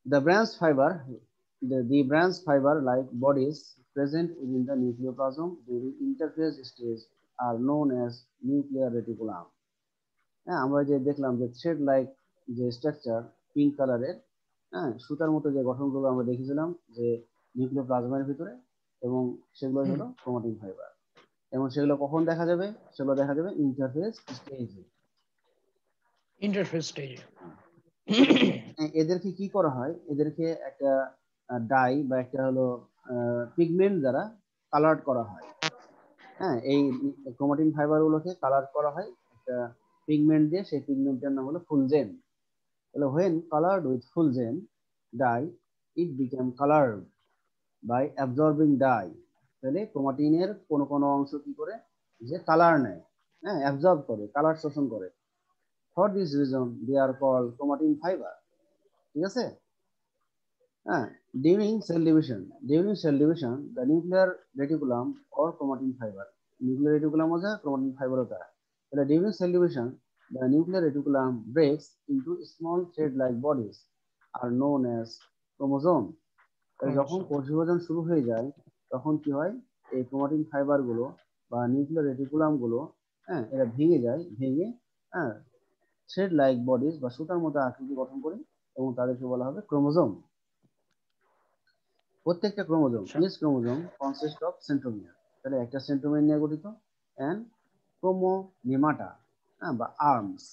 Speaker 1: The branch fiber like bodies present within the nucleoplasm during interphase stage are known as nuclear reticulum. হ্যাঁ, আমরা যে দেখলাম যে থ্রেড লাইক যে স্ট্রাকচার পিঙ্ক কালারের, সুতার মতো যে গঠনগুলো আমরা দেখেছিলাম যে নিউক্লিওপ্লাজমের ভিতরে, এবং সেগুলোই হলো ক্রোমাটিন ফাইবার। এবং সেগুলো কখন দেখা যাবে, সেগুলো দেখা যাবে ইন্টারফেস স্টেজে।
Speaker 2: ইন্টারফেস স্টেজে।
Speaker 1: এদেরকে কি করা হয়, এদেরকে একটা ডাই বা একটা হলো পিগমেন্ট দ্বারা কালার করা হয়। হ্যাঁ, এই ক্রোমাটিন ফাইবার গুলোকে কালার করা হয় একটা পিগমেন্ট দিয়ে, সেই পিগমেন্টের নাম হলো ফুলজেন। তাহলে when colored with fulgen dye it became colored by absorbing dye। তাহলে ক্রোমাটিনের কোন কোন অংশ কি করে, যে কালার নেয়, অ্যাবজর্ব করে, কালার শোষণ করে। For this reason they are called chromatin fibre. ঠিক আছে। হ্যাঁ, during cell division the nuclear reticulum or chromatin fiber, nuclear reticulum होता है, chromatin fiber होता है। তাহলে during cell division the nuclear reticulum breaks into small thread like bodies are known as chromosome। তাহলে যখন কোষ বিভাজন শুরু হয়ে যায় তখন কি হয়, এই ক্রোমাটিন ফাইবার গুলো বা নিউক্লিয়ার রেটিকুলাম গুলো এরা ভেঙে যায়, ভেঙে থ্রেড লাইক বডিজ বা সুতার মতো আকৃতি গঠন করে, এবং তাদেরকে বলা হবে ক্রোমোজোম। প্রত্যেকটা chromosome, each chromosome consist of centromere. তাহলে একটা সেন্ট্রোমিয়ার নিয়ে গঠিত, এন্ড ক্রোমোনেমাটা বা আর্মস।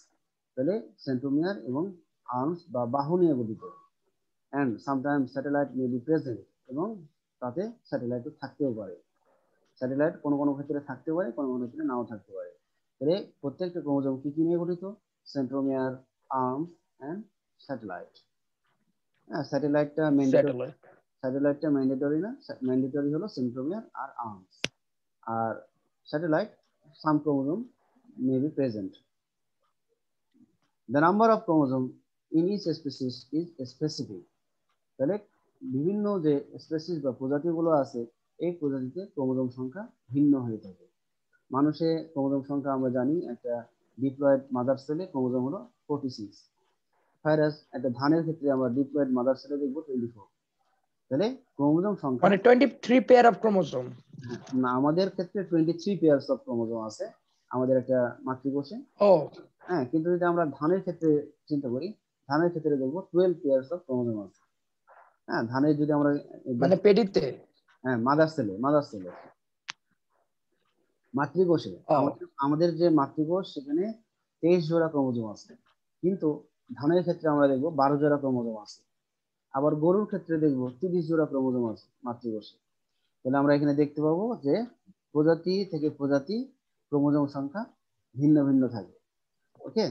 Speaker 1: তাহলে সেন্ট্রোমিয়ার এবং আর্মস বা বাহু নিয়ে গঠিত। And sometimes satellite may be present, এবং তাতে স্যাটেলাইট থাকতেও পারে। স্যাটেলাইট কোনো কোনো ক্ষেত্রে থাকতে পারে, কোনো কোনো ক্ষেত্রে নাও থাকতে পারে। তাহলে প্রত্যেকটা ক্রোমোজোম কি কি নিয়ে গঠিত, সেন্ট্রোমিয়ার, আর্মস এন্ড স্যাটেলাইট। স্যাটেলাইটটা ম্যান্ডেটরি না, ম্যান্ডেটরি হলো সেন্ট্রোমিয়ার আর আর্মস। আর satellite some chromosome may be present. The number of chromosome in each species is specific. তাহলে বিভিন্ন যে স্পেসিস বা প্রজাতিগুলো আছে, এই প্রজাতিতে ক্রোমোজোম সংখ্যা ভিন্ন হয়ে থাকে। মানুষের ক্রোমোজোম সংখ্যা আমরা জানি, একটা ডিপ্লয়েড মাদার সেলে ক্রোমোজোম হলো 46, ভাইরাস একটা ধানের ক্ষেত্রে আমরা ডিপ্লয়েড মাদার সেলে দেখবো 24। তাহলে ক্রোমোজোম সংখ্যা
Speaker 2: মানে 23 পেয়ার অফ ক্রোমোজোম।
Speaker 1: না, আমাদের ক্ষেত্রে 23 পেয়ারস অফ ক্রোমোজোম আছে আমাদের একটা মাতৃকোষে।
Speaker 2: ও
Speaker 1: কিন্তু যদি আমরা ধানের ক্ষেত্রে চিন্তা করি, ধানের ক্ষেত্রে দেখবো 12 পেয়ারস অফ ক্রোমোজোম আছে। ধানের যদি আমরা
Speaker 2: মানে পেডিতে,
Speaker 1: মাদার সেলে মাতৃকোষে, আমাদের যে মাতৃকোষ সেখানে 23 জোড়া ক্রোমোজোম আছে, কিন্তু ধানের ক্ষেত্রে আমরা দেখবো 12 জোড়া ক্রোমোজোম আছে। আবার গরুর ক্ষেত্রে দেখবো 30 জোড়া ক্রোমোজোম আছে মাতৃকোষে। তাহলে আমরা এখানে দেখতে পাবো যে প্রজাতি থেকে প্রজাতি ক্রোমোজোম সংখ্যা ভিন্ন ভিন্ন থাকে। Okay,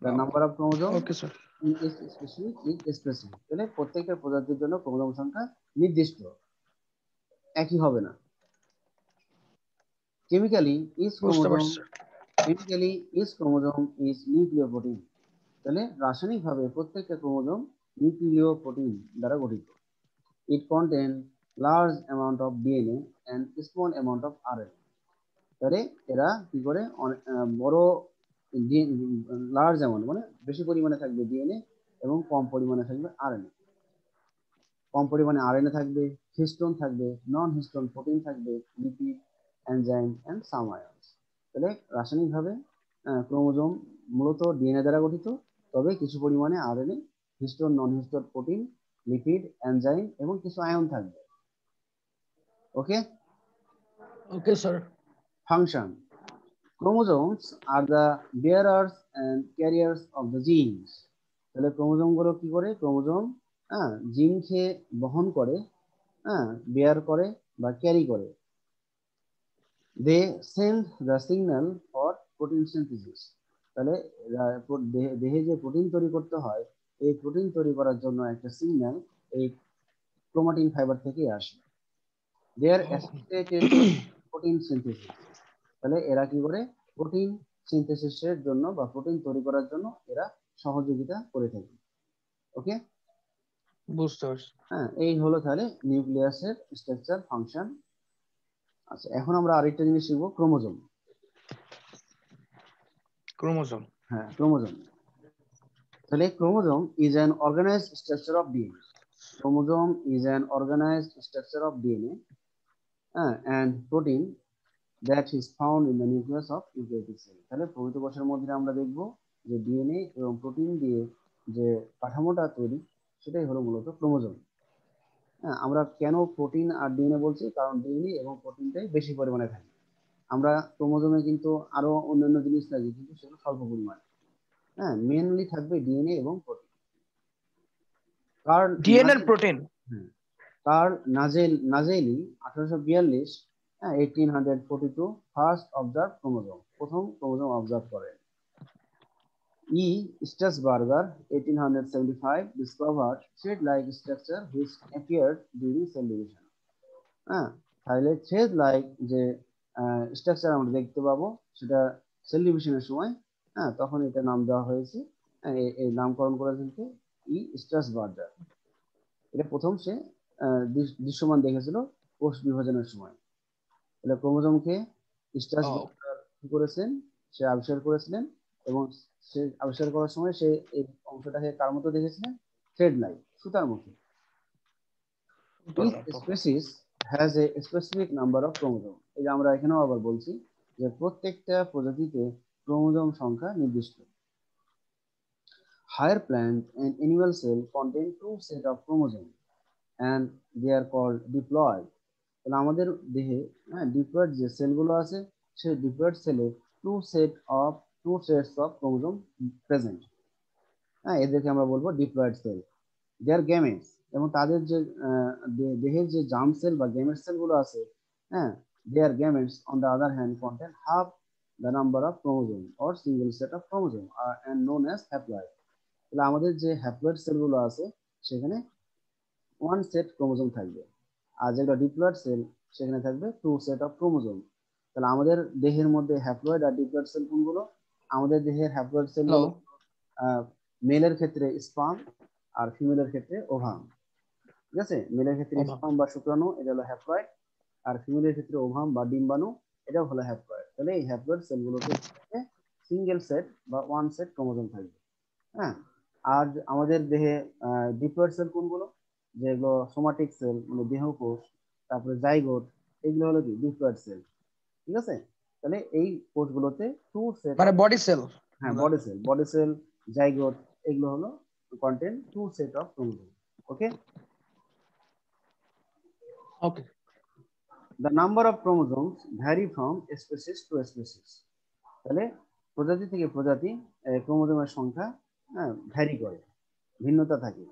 Speaker 1: the number of chromosome
Speaker 2: okay sir.
Speaker 1: In each specific is specific. তাহলে প্রত্যেকটা প্রজাতির জন্য ক্রোমোজোম সংখ্যা নির্দিষ্ট, একই হবে না। কেমিক্যালি ইচ
Speaker 2: বুঝতে
Speaker 1: ক্রোমোজোম
Speaker 2: পারছি স্যার।
Speaker 1: Is nucleoprotein. তাহলে রাসায়নিকভাবে প্রত্যেকটা ক্রোমোজোম নিউক্লিওপ্রোটিন দ্বারা গঠিত। It contain large amount of DNA and small amount of RNA. তাহলে এরা কি করে, বড় লার্জ অ্যামাউন্ট মানে বেশি পরিমাণে থাকবে ডিএনএ এবং কম পরিমাণে থাকবে আরএনএ। কম পরিমাণে আরএনএ থাকবে হিস্টোন থাকবে, নন হিস্টোন প্রোটিন থাকবে, lipid, enzyme and some ions. তাহলে রাসায়নিকভাবে ক্রোমোজোম মূলত ডিএনএ দ্বারা গঠিত, তবে কিছু পরিমাণে RNA, histone, non histone protein, lipid, enzyme এবং কিছু আয়ন থাকবে। Okay
Speaker 2: okay sir.
Speaker 1: Function: chromosomes are the bearers and carriers of the genes. তাহলে ক্রোমোজোম গুলো কি করে? ক্রোমোজোম জিন খেয়ে বহন করে, বেয়ার করে বা ক্যারি করে। They send the signal for protein synthesis. তাহলে দেহে যে প্রোটিন তৈরি করতে হয়, এই প্রোটিন তৈরি করার জন্য একটা সিগন্যাল এই ক্রোমাটিন ফাইবার থেকে আসে। দে আর অ্যাসোসিয়েটেড প্রোটিন সিনথেসিস। তাহলে এরা কি করে? প্রোটিন সিনথেসিসের জন্য বা প্রোটিন তৈরি করার জন্য এরা সহযোগিতা করে থাকে। ওকে,
Speaker 2: বুঝতে পারছি।
Speaker 1: হ্যাঁ, এই হলো তাহলে নিউক্লিয়াসের স্ট্রাকচার, ফাংশন। আচ্ছা, এখন আমরা আরেকটা জিনিস শিখবো, ক্রোমোজোম।
Speaker 2: ক্রোমোজোম।
Speaker 1: হ্যাঁ, ক্রোমোজোম। তাহলে chromosome is an organised structure of DNA. Chromosome is an organised structure of DNA and protein that is found in the nucleus of eukaryotic cell. তাহলে প্রকৃতপক্ষের মধ্যে আমরা দেখব যে ডিএনএ এবং প্রোটিন দিয়ে যে কাঠামোটা তৈরি, সেটাই হলো মূলত ক্রোমোজোম। হ্যাঁ, আমরা কেন প্রোটিন আর ডিএনএ বলছি? কারণ ডিএনএ এবং প্রোটিনটাই বেশি পরিমাণে থাকে। আমরা ক্রোমোজোমে কিন্তু আরো অন্যান্য জিনিস থাকে, কিন্তু সেগুলো স্বল্প পরিমাণে। হ্যাঁ, মেনলি থাকবে ডিএনএ এবং প্রোটিন। কার্ল
Speaker 2: ডিএনএ আর protein.
Speaker 1: Carl Nageli 1842 1842 first observe chromosome, প্রথম ক্রোমোজোম অবজার্ভ করেন। E Strasburger 1875 discovered thread-like structure which appeared during cell division. হ্যাঁ, তাহলে থ্রেড লাইক যে স্ট্রাকচার আমরা দেখতে পাবো, সেটা সেল ডিভিশনের সময়, তখন এটা নাম দেওয়া হয়েছে, এই নামকরণ করেছেন কে? ই স্ট্রাসবার্গার। এটা প্রথম সে দৃশ্যমান দেখেছিল কোষ বিভাজনের সময়। তাহলে ক্রোমোজোমকে স্ট্রাসবার্গার কি করেছেন? সে আবিষ্কার করেছিলেন, এবং সে আবিষ্কার করার সময় সে এই অংশটাকে কার মতো দেখেছিলেন? থ্রেড লাইক, সুতার মতো। Each species has a specific number of chromosomes. এই যে আমরা এখানেও আবার বলছি যে প্রত্যেকটা প্রজাতিতে ক্রোমোজোম সংখ্যা নির্দিষ্ট। Higher plant and animal cell contain two set of chromosomes and they are called diploid. তাহলে আমাদের দেহে ডিপ্লয়েড যে সেলগুলো আছে, সেই ডিপ্লয়েড সেলে two sets of chromosome present. এদেরকে আমরা বলবো ডিপ্লয়েড সেল। দেয়ার গ্যামেটস, এবং তাদের যে দেহের যে জার্ম সেল বা গ্যামেট সেলগুলো আছে, their gametes on the other hand contain half the number of chromosome or single set of chromosome and known as haploid. তাহলে আমাদের যে হ্যাপ্লয়েড সেলগুলো আছে, সেখানে ওয়ান সেট ক্রোমোজোম থাকবে, আর যেটা ডিপ্লয়েড সেল, সেখানে থাকবে টু সেট অফ ক্রোমোজোম। তাহলে আমাদের দেহের মধ্যে হ্যাপ্লয়েড আর ডিপ্লয়েড সেল কোনগুলো? আমাদের দেহের হ্যাপ্লয়েড সেলগুলো মেলের ক্ষেত্রে স্পার্ম আর ফিমেলের ক্ষেত্রে ওভাম। ঠিক আছে, মেলের ক্ষেত্রে স্পার্ম বা শুক্রাণু, এটা হলো হ্যাপ্লয়েড, আর ফিমেলের ক্ষেত্রে ওভাম বা ডিম্বাণু, এটাও হলো হ্যাপ্লয়েড। তাহলে এই হ্যাপ্লয়েড সেলগুলোতে সিঙ্গেল সেট বা ওয়ান সেট ক্রোমোজোম থাকবে। হ্যাঁ, আর আমাদের দেহে ডিপ্লয়েড সেল কোনগুলো? যেগুলো সোমাটিক সেল, মানে দেহকোষ, তারপরে জাইগোট, এগুলো হলো কি ডিপ্লয়েড সেল। ঠিক আছে, তাহলে এই কোষগুলোতে টু সেট,
Speaker 2: মানে বডি সেল,
Speaker 1: হ্যাঁ বডি সেল, জাইগোট, এগুলো হলো contain two set of chromosome. Okay,
Speaker 2: okay.
Speaker 1: The number of chromosomes vary from species to species. তাহলে প্রজাতি থেকে প্রজাতি ক্রোমোজোমের সংখ্যা ভ্যারি করে, ভিন্নতা থাকে।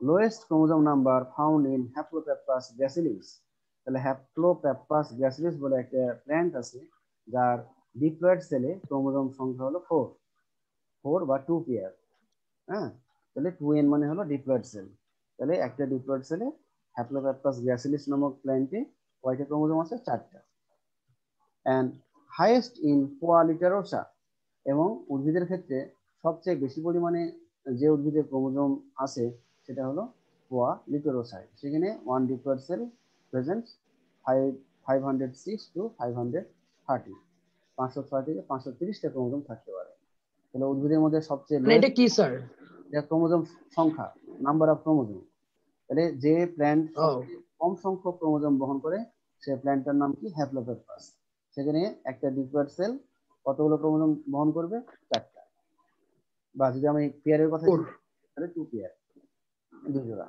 Speaker 1: Lowest chromosome number found in Haplopappus gracilis. তাহলে হ্যাপ্লোপ্যাপাস গ্যাসিলিস বলে একটা প্ল্যান্ট আছে, যার ডিপ্লয়েড সেলে ক্রোমোজোম সংখ্যা হলো 4 বা 2 পেয়ার। তাহলে 2n মানে হলো ডিপ্লয়েড সেল। তাহলে একটা ডিপ্লয়েড সেলে হ্যাপ্লোপ্যাপাস গ্যাসিলিস নামক প্ল্যান্টে কয়টা ক্রোমোজোম আছে? 4টা। and highest in Poa littorosa, এবং উদ্ভিদের ক্ষেত্রে সবচেয়ে বেশি পরিমাণে যে উদ্ভিদের ক্রোমোজোম আছে, সেটা হলো পোয়া লিটোরোসায়। সেখানে one diploid cell present 506 to 530, 506 থেকে 530টা ক্রোমোজোম থাকতে পারে। তাহলে উদ্ভিদের মধ্যে সবচেয়ে
Speaker 2: এটা কি স্যার?
Speaker 1: ক্রোমোজোম সংখ্যা, নাম্বার অফ ক্রোমোজোম। তাহলে যে প্ল্যান্ট কম সংখ্যক ক্রোমোজোম বহন করে সেই প্ল্যান্টটার নাম কি? হ্যাপ্লোপ্যাড। সেখানে একটা ডিপ্লয়েড সেল কতগুলো ক্রোমোজোম বহন করবে? 4টা। বা যদি আমি পেয়ারের কথা চিন্তা করি তাহলে 2 পেয়ার, 2 জোড়া।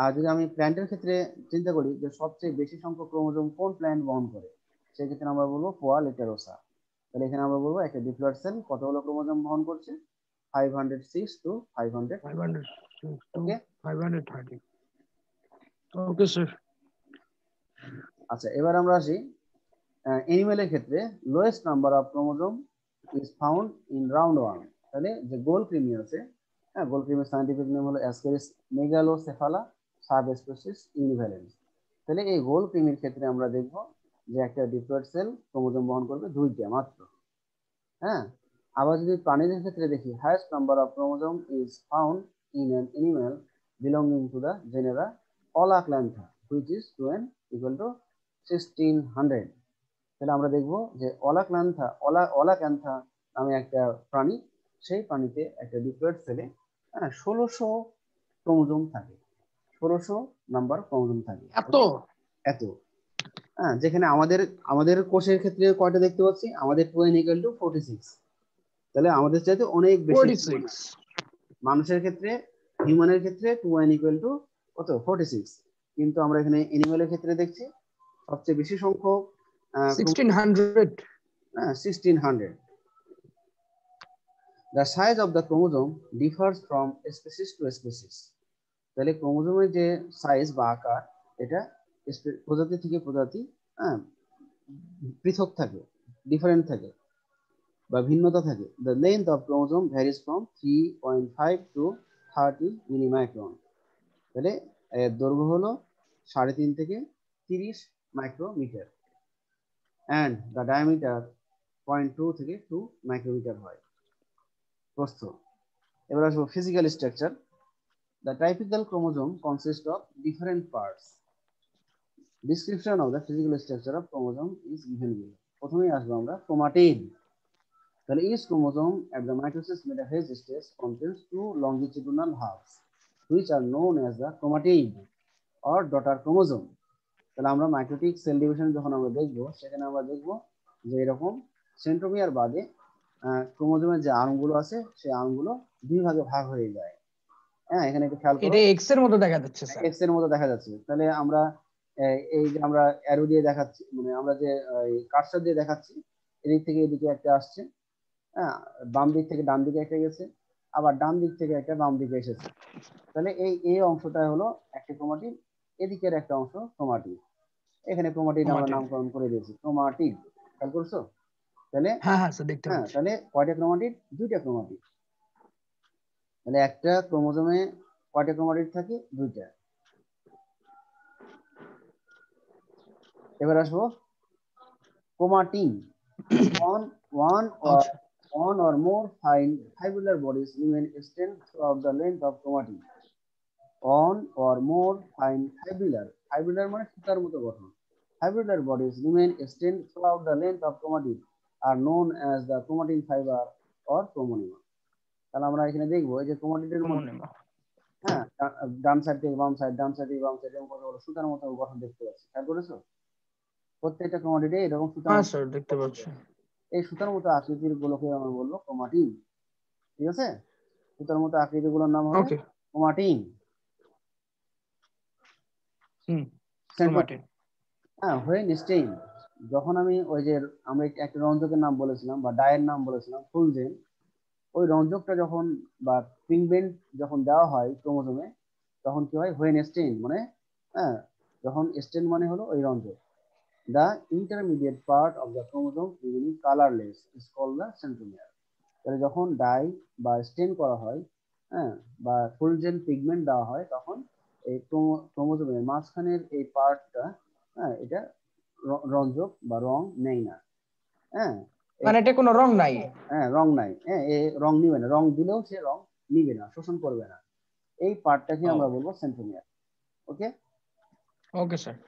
Speaker 1: আর যদি আমি প্ল্যান্টের ক্ষেত্রে চিন্তা করি যে সবচেয়ে বেশি সংখ্যক ক্রোমোজোম কোন প্ল্যান্ট বহন করে, সেক্ষেত্রে আমরা বলবো পোয়া লেটারোসা। তাহলে এখানে আমরা বলবো একটা ডিপ্লয়েড সেল কতগুলো ক্রোমোজোম বহন করছে? 506 to 500।
Speaker 2: 500
Speaker 1: ওকে,
Speaker 2: 530। Okay sir.
Speaker 1: আচ্ছা এবার আমরা আসি অ্যানিমেলের ক্ষেত্রে। Lowest number of chromosome is found in round worm. তাহলে যে গোল কৃমি আছে, হ্যাঁ, গোল কৃমির সায়েন্টিফিক নেম হলো অ্যাসকেরিস মেগালোসেফালা সাবস্পেসিস ইউনিভ্যালেন্স। তাহলে এই গোল কৃমির ক্ষেত্রে আমরা দেখব যে একটা ডিপ্লয়েড সেল ক্রোমোজোম বহন করবে 2টা মাত্র। হ্যাঁ, আবার যদি প্রাণীদের ক্ষেত্রে দেখি, highest number of chromosome is found in an animal belonging to the genera Aulacantha which is 1600। তাহলে আমরা দেখব যে অলাক্যান্থা নামে একটা প্রাণী, সেই প্রাণীতে একটা ডিপ্লয়েড সেলে 1600 ক্রোমোজোম থাকে, 1600 নাম্বার ক্রোমোজোম থাকে।
Speaker 2: এত?
Speaker 1: এত। হ্যাঁ, যেখানে আমাদের আমাদের কোষের ক্ষেত্রে কয়টা দেখতে পাচ্ছি? আমাদের 2n=46। তাহলে আমাদের চাইতে অনেক বেশি।
Speaker 2: 46।
Speaker 1: মানুষের ক্ষেত্রে, হিউম্যানের ক্ষেত্রে 2n= কত? 46। কিন্তু আমরা এখানে অ্যানিমেলের ক্ষেত্রে দেখছি সবচেয়ে বেশি সংখ্যক
Speaker 2: 1600।
Speaker 1: 1600. The size of the chromosome differs from species to species. তাহলে ক্রোমোজোমের যে সাইজ বা আকার, এটা প্রজাতি থেকে প্রজাতি পৃথক থাকে, ডিফারেন্ট থাকে বা ভিন্নতা থাকে। The length of chromosome varies from 3.5 to 30 মিলিমাইক্রন। তাহলে এর দৈর্ঘ্য হলো 3.5 থেকে 30 মাইক্রোমিটার, and the diameter 0.2 থেকে 2 মাইক্রোমিটার হয় প্রস্থ। এবার আসবো physical structure. The typical chromosome consists of different parts. Description of the physical structure of chromosome is given below. প্রথমেই আসবো আমরা ক্রোমাটিড। তাহলে each chromosome at the mitosis metaphase stage contains 2 longitudinal halves which are known as the chromatid or daughter chromosome. তাহলে আমরা mitotic cell division যখন আমরা দেখব, সেখানে আমরা দেখব যে এরকম সেন্ট্রোমিয়ার বাদে ক্রোমোজোমের যে আর্মগুলো আছে, সেই আর্মগুলো 2 ভাগে ভাগ হয়ে যায়। হ্যাঁ, এখানে একটু খেয়াল করো,
Speaker 2: এটা এক্স এর মতো দেখা যাচ্ছে স্যার।
Speaker 1: এক্স এর মতো দেখা যাচ্ছে। তাহলে আমরা এই যে আমরা অ্যারো দিয়ে দেখাচ্ছি, মানে আমরা যে কার্সর দিয়ে দেখাচ্ছি, এদিক থেকে এদিকে একটা আসছে, হ্যাঁ, বাম দিক থেকে ডান দিকে একটা গেছে, আবার ডান দিক থেকে একটা বাম দিকে এসেছে। তাহলে এই অংশটা হলো একটা ক্রোমাটিড, এদিকের একটা অংশ ক্রোমাটিড। এখানে ক্রোমাটিড আমরা নামকরণ করে দিয়েছি ক্রোমাটিড। খেয়াল করছো? তাহলে
Speaker 2: হ্যাঁ হ্যাঁ স্যার, দেখতে পাচ্ছি।
Speaker 1: তাহলে কয়টা ক্রোমাটিড? 2টা ক্রোমাটিড। তাহলে একটা ক্রোমোজোমে কয়টা ক্রোমাটিড থাকে? 2টা। এবার আসবো chromatin. One or more fine fibular bodies remain extend throughout the length of chromatin. One or more fine fibular মানে সুতার মতো গঠন, fibular bodies remain extend throughout the length of chromatin are known as the chromatin fiber or chromonema. তাহলে আমরা এখানে দেখবো যে ক্রোমাটিডের মধ্যে, হ্যাঁ, ডান সাইড থেকে বাম সাইড, ডান সাইড থেকে বাম সাইড, এরকম কতগুলো সুতার মতো গঠন দেখতে পাচ্ছি। খেয়াল করেছো? প্রত্যেকটা ক্রোমাটিডে এরকম সুতার মতো দেখতে পাচ্ছি। এই সুতার মতো আকৃতির গুলোকে আমরা বলবো ক্রোমাটিন। ঠিক আছে, সুতার মতো আকৃতি গুলোর নাম হবে ক্রোমাটিন। হ্যাঁ, হোয়েনস্টেইন। যখন আমি ওই যে আমরা একটা রঞ্জকের নাম বলেছিলাম বা ডায়ের নাম বলেছিলাম ফুলজেন, ওই রঞ্জকটা যখন বা পিগমেন্ট যখন দেওয়া হয় ক্রোমোজোমে, তখন কি হয়? হোয়েনস্টেইন মানে, হ্যাঁ, যখন স্টেন মানে হলো ওই রঞ্জক। The intermediate part of the chromosome remaining colorless is called the centromere. তাহলে যখন ডাই বা স্টেন করা হয়, হ্যাঁ, বা ফুলজেন পিগমেন্ট দেওয়া হয়, তখন এই ক্রোমোজোমের মাঝখানের এই পার্টটা, হ্যাঁ, এটা রঞ্জক বা রং নেয় না। হ্যাঁ,
Speaker 2: মানে এটা কোনো রং নাই।
Speaker 1: হ্যাঁ, রং নাই। হ্যাঁ, এই রং নিবে না, রং দিলেও সে রং নিবে না, শোষণ করবে না। এই পার্টটাকে আমরা বলবো centromere. Okay
Speaker 2: okay sir.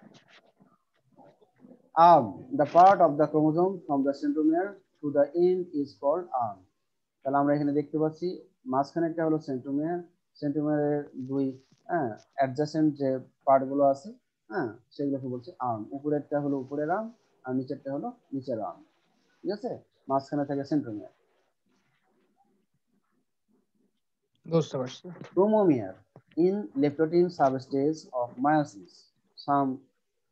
Speaker 1: Arm. The part of the chromosome from the centromere to the end is called arm. তাহলে আমরা এখানে দেখতে পাচ্ছি মাঝখানেরটা হলো সেন্ট্রোমিয়ার, সেন্ট্রোমিয়ারের দুই অ্যাডজাসেন্ট যে পার্ট গুলো আছে, হ্যাঁ, সেগুলোকে বলছে আর্ম। উপরেরটা হলো উপরের আর্ম, আর নিচেরটা হলো নিচের আর্ম। ঠিক আছে, মাঝখানে থাকে সেন্ট্রোমিয়ার।
Speaker 2: বুঝতে পারছি।
Speaker 1: Chromomer. In leptotin substage of meiosis, some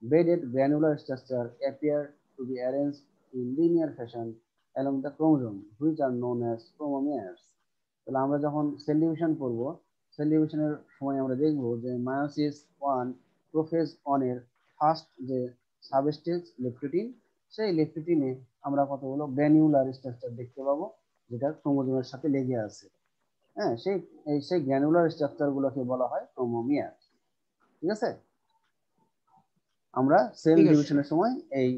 Speaker 1: bedded granular structure appear to be arranged in linear fashion along the chromosome, which are known as chromomeres. তাহলে আমরা যখন সেল ডিভিশন পড়ব, সেল ডিভিশনের সময় আমরা দেখব যে মায়োসিস 1 প্রোফেজ 1 এর ফার্স্ট যে সাবস্টেজ লেপটোটিন, সেই লেপটোটিনে আমরা কতগুলো গ্র্যানুলার স্ট্রাকচার দেখতে পাবো, যেটা ক্রোমোজোমের সাথে লেগে আছে। হ্যাঁ, সেই গ্র্যানুলার স্ট্রাকচার গুলোকে বলা হয় ক্রোমোমিয়ার। ঠিক আছে, আমরা সেল
Speaker 2: ঠিক আছে।
Speaker 1: ডিভিশনের সময় এই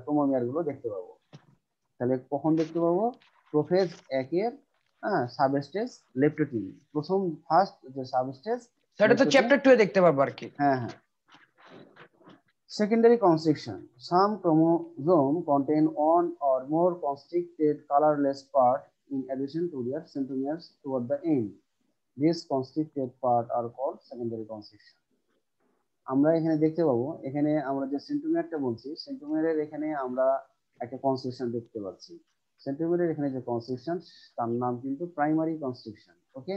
Speaker 1: ক্রোমোমিয়ার গুলো দেখতে পাবো। তাহলে কখন দেখতে পাবো? প্রোফেজ 1 এর সাবস্টেজ লেপটোটিন, প্রথম ফার্স্ট যে সাবস্টেজ
Speaker 2: সেটা তো
Speaker 1: লেপটোটিন।
Speaker 2: চ্যাপ্টার 2 এ দেখতে পারবো আর কি।
Speaker 1: হ্যাঁ হ্যাঁ। Secondary constriction. Some chromosome contain one or more constricted colorless part in addition to their centromeres toward the end. These constricted part are called secondary constriction. আমরা এখানে দেখতে পাবো, এখানে আমরা যে সেন্টোমিয়ারটা বলছি, সেন্টোমিয়ারের এখানে আমরা একটা কনস্ট্রিকশন দেখতে পাচ্ছি। সেন্টোমিয়ারের এখানে যে কনস্ট্রিকশন, তার নাম কিন্তু প্রাইমারি কনস্ট্রিকশন। ওকে,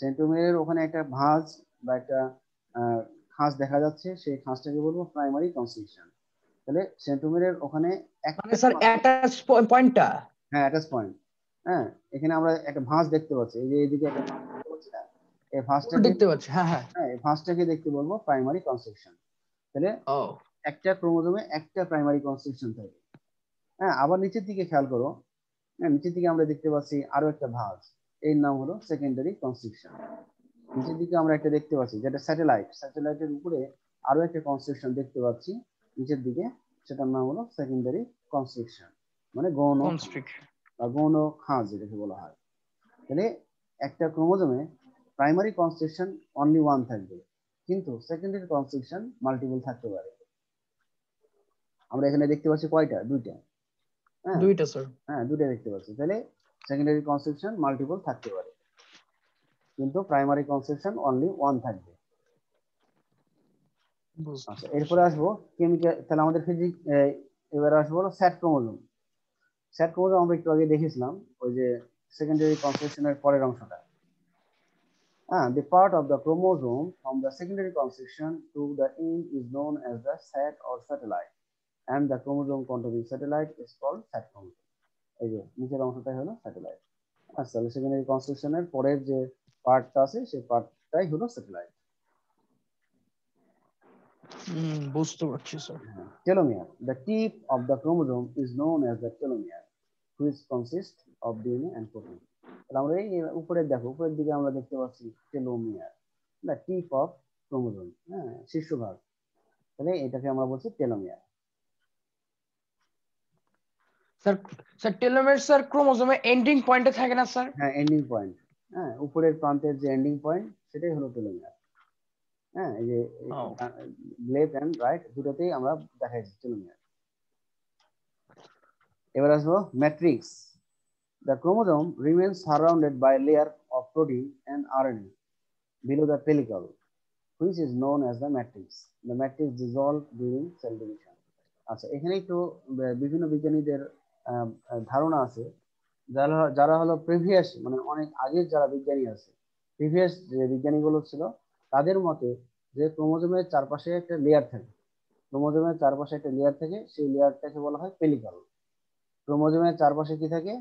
Speaker 1: সেন্টোমিয়ারের ওখানে একটা ভাঁজ বা একটা খাঁজ দেখা যাচ্ছে, সেই খাঁজটাকে বলবো প্রাইমারি কনস্ট্রিকশন। তাহলে সেন্টোমিয়ারের ওখানে
Speaker 2: মানে স্যার অ্যাটাচ পয়েন্টটা,
Speaker 1: হ্যাঁ অ্যাটাচ পয়েন্ট। হ্যাঁ, এখানে আমরা একটা ভাঁজ দেখতে পাচ্ছি, এই যে এইদিকে একটা ভাঁজ দেখতে পাচ্ছি না, এই ভাঁজটাকে,
Speaker 2: দেখতে পাচ্ছি। হ্যাঁ হ্যাঁ।
Speaker 1: হ্যাঁ এই ভাঁজটাকে দেখতে বলবো প্রাইমারি কনস্ট্রিকশন। তাহলে
Speaker 2: ও
Speaker 1: একটা ক্রোমোজোমে একটা প্রাইমারি কনস্ট্রিকশন থাকে। হ্যাঁ, আবার নিচের দিকে খেয়াল করো, হ্যাঁ নিচের দিকে আমরা দেখতে পাচ্ছি আরো একটা ভাঁজ, এর নাম হলো সেকেন্ডারি কনস্ট্রিকশন। নিচের দিকে আমরা একটা দেখতে পাচ্ছি যেটা স্যাটেলাইট, স্যাটেলাইটের উপরে আরো একটা কনস্ট্রিকশন দেখতে পাচ্ছি নিচের দিকে, সেটার নাম হলো সেকেন্ডারি কনস্ট্রিকশন, মানে গৌণ
Speaker 2: কনস্ট্রিকশন।
Speaker 1: বা গৌণ খাঁজ যেটাকে বলা হয়। তাহলে একটা ক্রোমোজোমে প্রাইমারি কনস্ট্রিকশন অনলি ওয়ান থাকবে, কিন্তু সেকেন্ডারি কনস্ট্রিকশন মাল্টিপল থাকতে পারে। আমরা এখানে দেখতে পাচ্ছি কয়টা? দুইটা। হ্যাঁ
Speaker 2: দুইটা স্যার।
Speaker 1: হ্যাঁ, দুইটা দেখতে পাচ্ছি। তাহলে সেকেন্ডারি কনস্ট্রিকশন মাল্টিপল থাকতে পারে, কিন্তু প্রাইমারি কনস্ট্রিকশন অনলি ওয়ান থাকবে। আচ্ছা, এরপরে আসবো কেমিক্যাল। তাহলে আমাদের ফিজিক, এবার আসবো হলো স্যাট ক্রোমোজোম। স্যাট ক্রোমোজোম আমরা একটু আগে দেখেছিলাম, ওই যে সেকেন্ডারি কনস্ট্রিকশনের পরের অংশটা। The part of the chromosome from the secondary constriction to the end is known as the sat or satellite, and the chromosome containing satellite is called sat chromosome. এই যে নিচের অংশটাই হলো স্যাটেলাইট। আচ্ছা, সেকেন্ডারি কনস্ট্রিকশনের পরের যে পার্টটা আছে, সেই পার্টটাই হলো স্যাটেলাইট।
Speaker 2: বুঝতে পারছি sir.
Speaker 1: Telomere. The tip of the chromosome is known as the telomere, which consists of DNA and protein. তাহলে আমরা এই উপরে দেখো, উপরের দিকে আমরা দেখতে পাচ্ছি telomere, the tip of chromosome, হ্যাঁ শীর্ষভাগ। তাহলে এটাকে আমরা বলছি telomere.
Speaker 2: Sir sir telomere sir ক্রোমোজোমে এন্ডিং পয়েন্টে থাকে না স্যার?
Speaker 1: হ্যাঁ, এন্ডিং পয়েন্ট, হ্যাঁ উপরের প্রান্তের যে এন্ডিং পয়েন্ট, সেটাই হলো টেলোমিয়ার। হ্যাঁ, এই যে লেফট এন্ড রাইট দুটোতেই আমরা দেখা যাচ্ছে টেলোমিয়ার। এবার আসবো matrix. The chromosome remains surrounded by a layer of protein and RNA below the pellicle, which is known as the matrix. The matrix dissolves during cell division. আচ্ছা, এখানে একটু বিভিন্ন বিজ্ঞানীদের ধারণা আছে, যারা যারা হলো প্রিভিয়াস, মানে অনেক আগের যারা বিজ্ঞানী আছে, প্রিভিয়াস যে বিজ্ঞানীগুলো ছিল, তাদের মতে যে ক্রোমোজোমের চারপাশে একটা লেয়ার থাকে, ক্রোমোজোমের চারপাশে একটা লেয়ার থাকে, সেই লেয়ারটাকে বলা হয় পেলিকাল। ক্রোমোজোমের চারপাশে কি থাকে?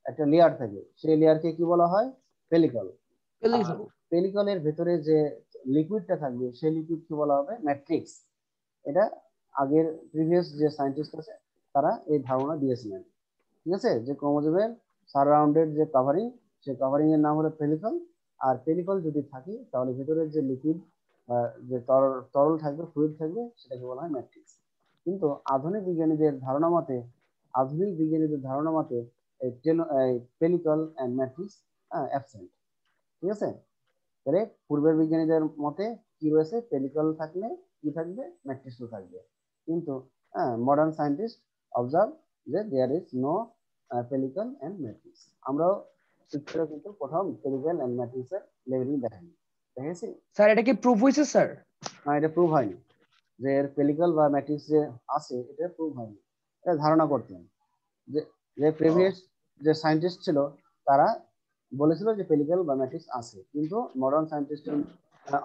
Speaker 1: একটা লেয়ার থাকে, সেই লেয়ারকে কি বলা হয়? পেলিকাল। আর পেলিকালের ভেতরে যে লিকুইডটা থাকবে, সেই লিকুইডকে বলা হবে ম্যাট্রিক্স। এটা আগের প্রিভিয়াস যে সায়েন্টিস্ট আছে, তারা এই ধারণা দিয়েছিলেন। ঠিক আছে, যে ক্রোমোজোমের সারাউন্ডেড যে কাভারিং, সেই কাভারিং এর নাম হলো পেলিকল। আর পেলিকল যদি থাকে, তাহলে ভেতরের যে লিকুইড, যে তরল থাকবে, ফ্লুইড থাকবে, সেটাকে বলা হয় ম্যাট্রিক্স। কিন্তু আধুনিক বিজ্ঞানীদের ধারণা মতে এই পেলিকল এন্ড ম্যাট্রিক্স অ্যাবসেন্ট। ঠিক আছে, তাহলে পূর্বের বিজ্ঞানীদের মতে কি রয়েছে? পেলিকল থাকলে কি থাকবে? ম্যাট্রিক্সও থাকবে। কিন্তু মডার্ন সায়েন্টিস্ট অবজার্ভ যে there is no pellicle and matrix. আমরাও পিকচারে কিন্তু কোথাও পেলিকল এন্ড ম্যাট্রিক্সের লেভেলিং দেখাইনি, দেখেছি।
Speaker 2: স্যার এটা কি প্রুফ হয়েছে স্যার?
Speaker 1: না, এটা প্রুভ হয়নি। যে এর পেলিক্যাল বা ম্যাট্রিক্স যে আছে এটা প্রুভ হয়নি, এটা ধারণা করতেন। যে যে প্রিভিয়াস যে সায়েন্টিস্ট ছিল তারা বলেছিল যে পেলিক্যাল বা ম্যাট্রিক্স আছে, কিন্তু মডার্ন সায়েন্টিস্টের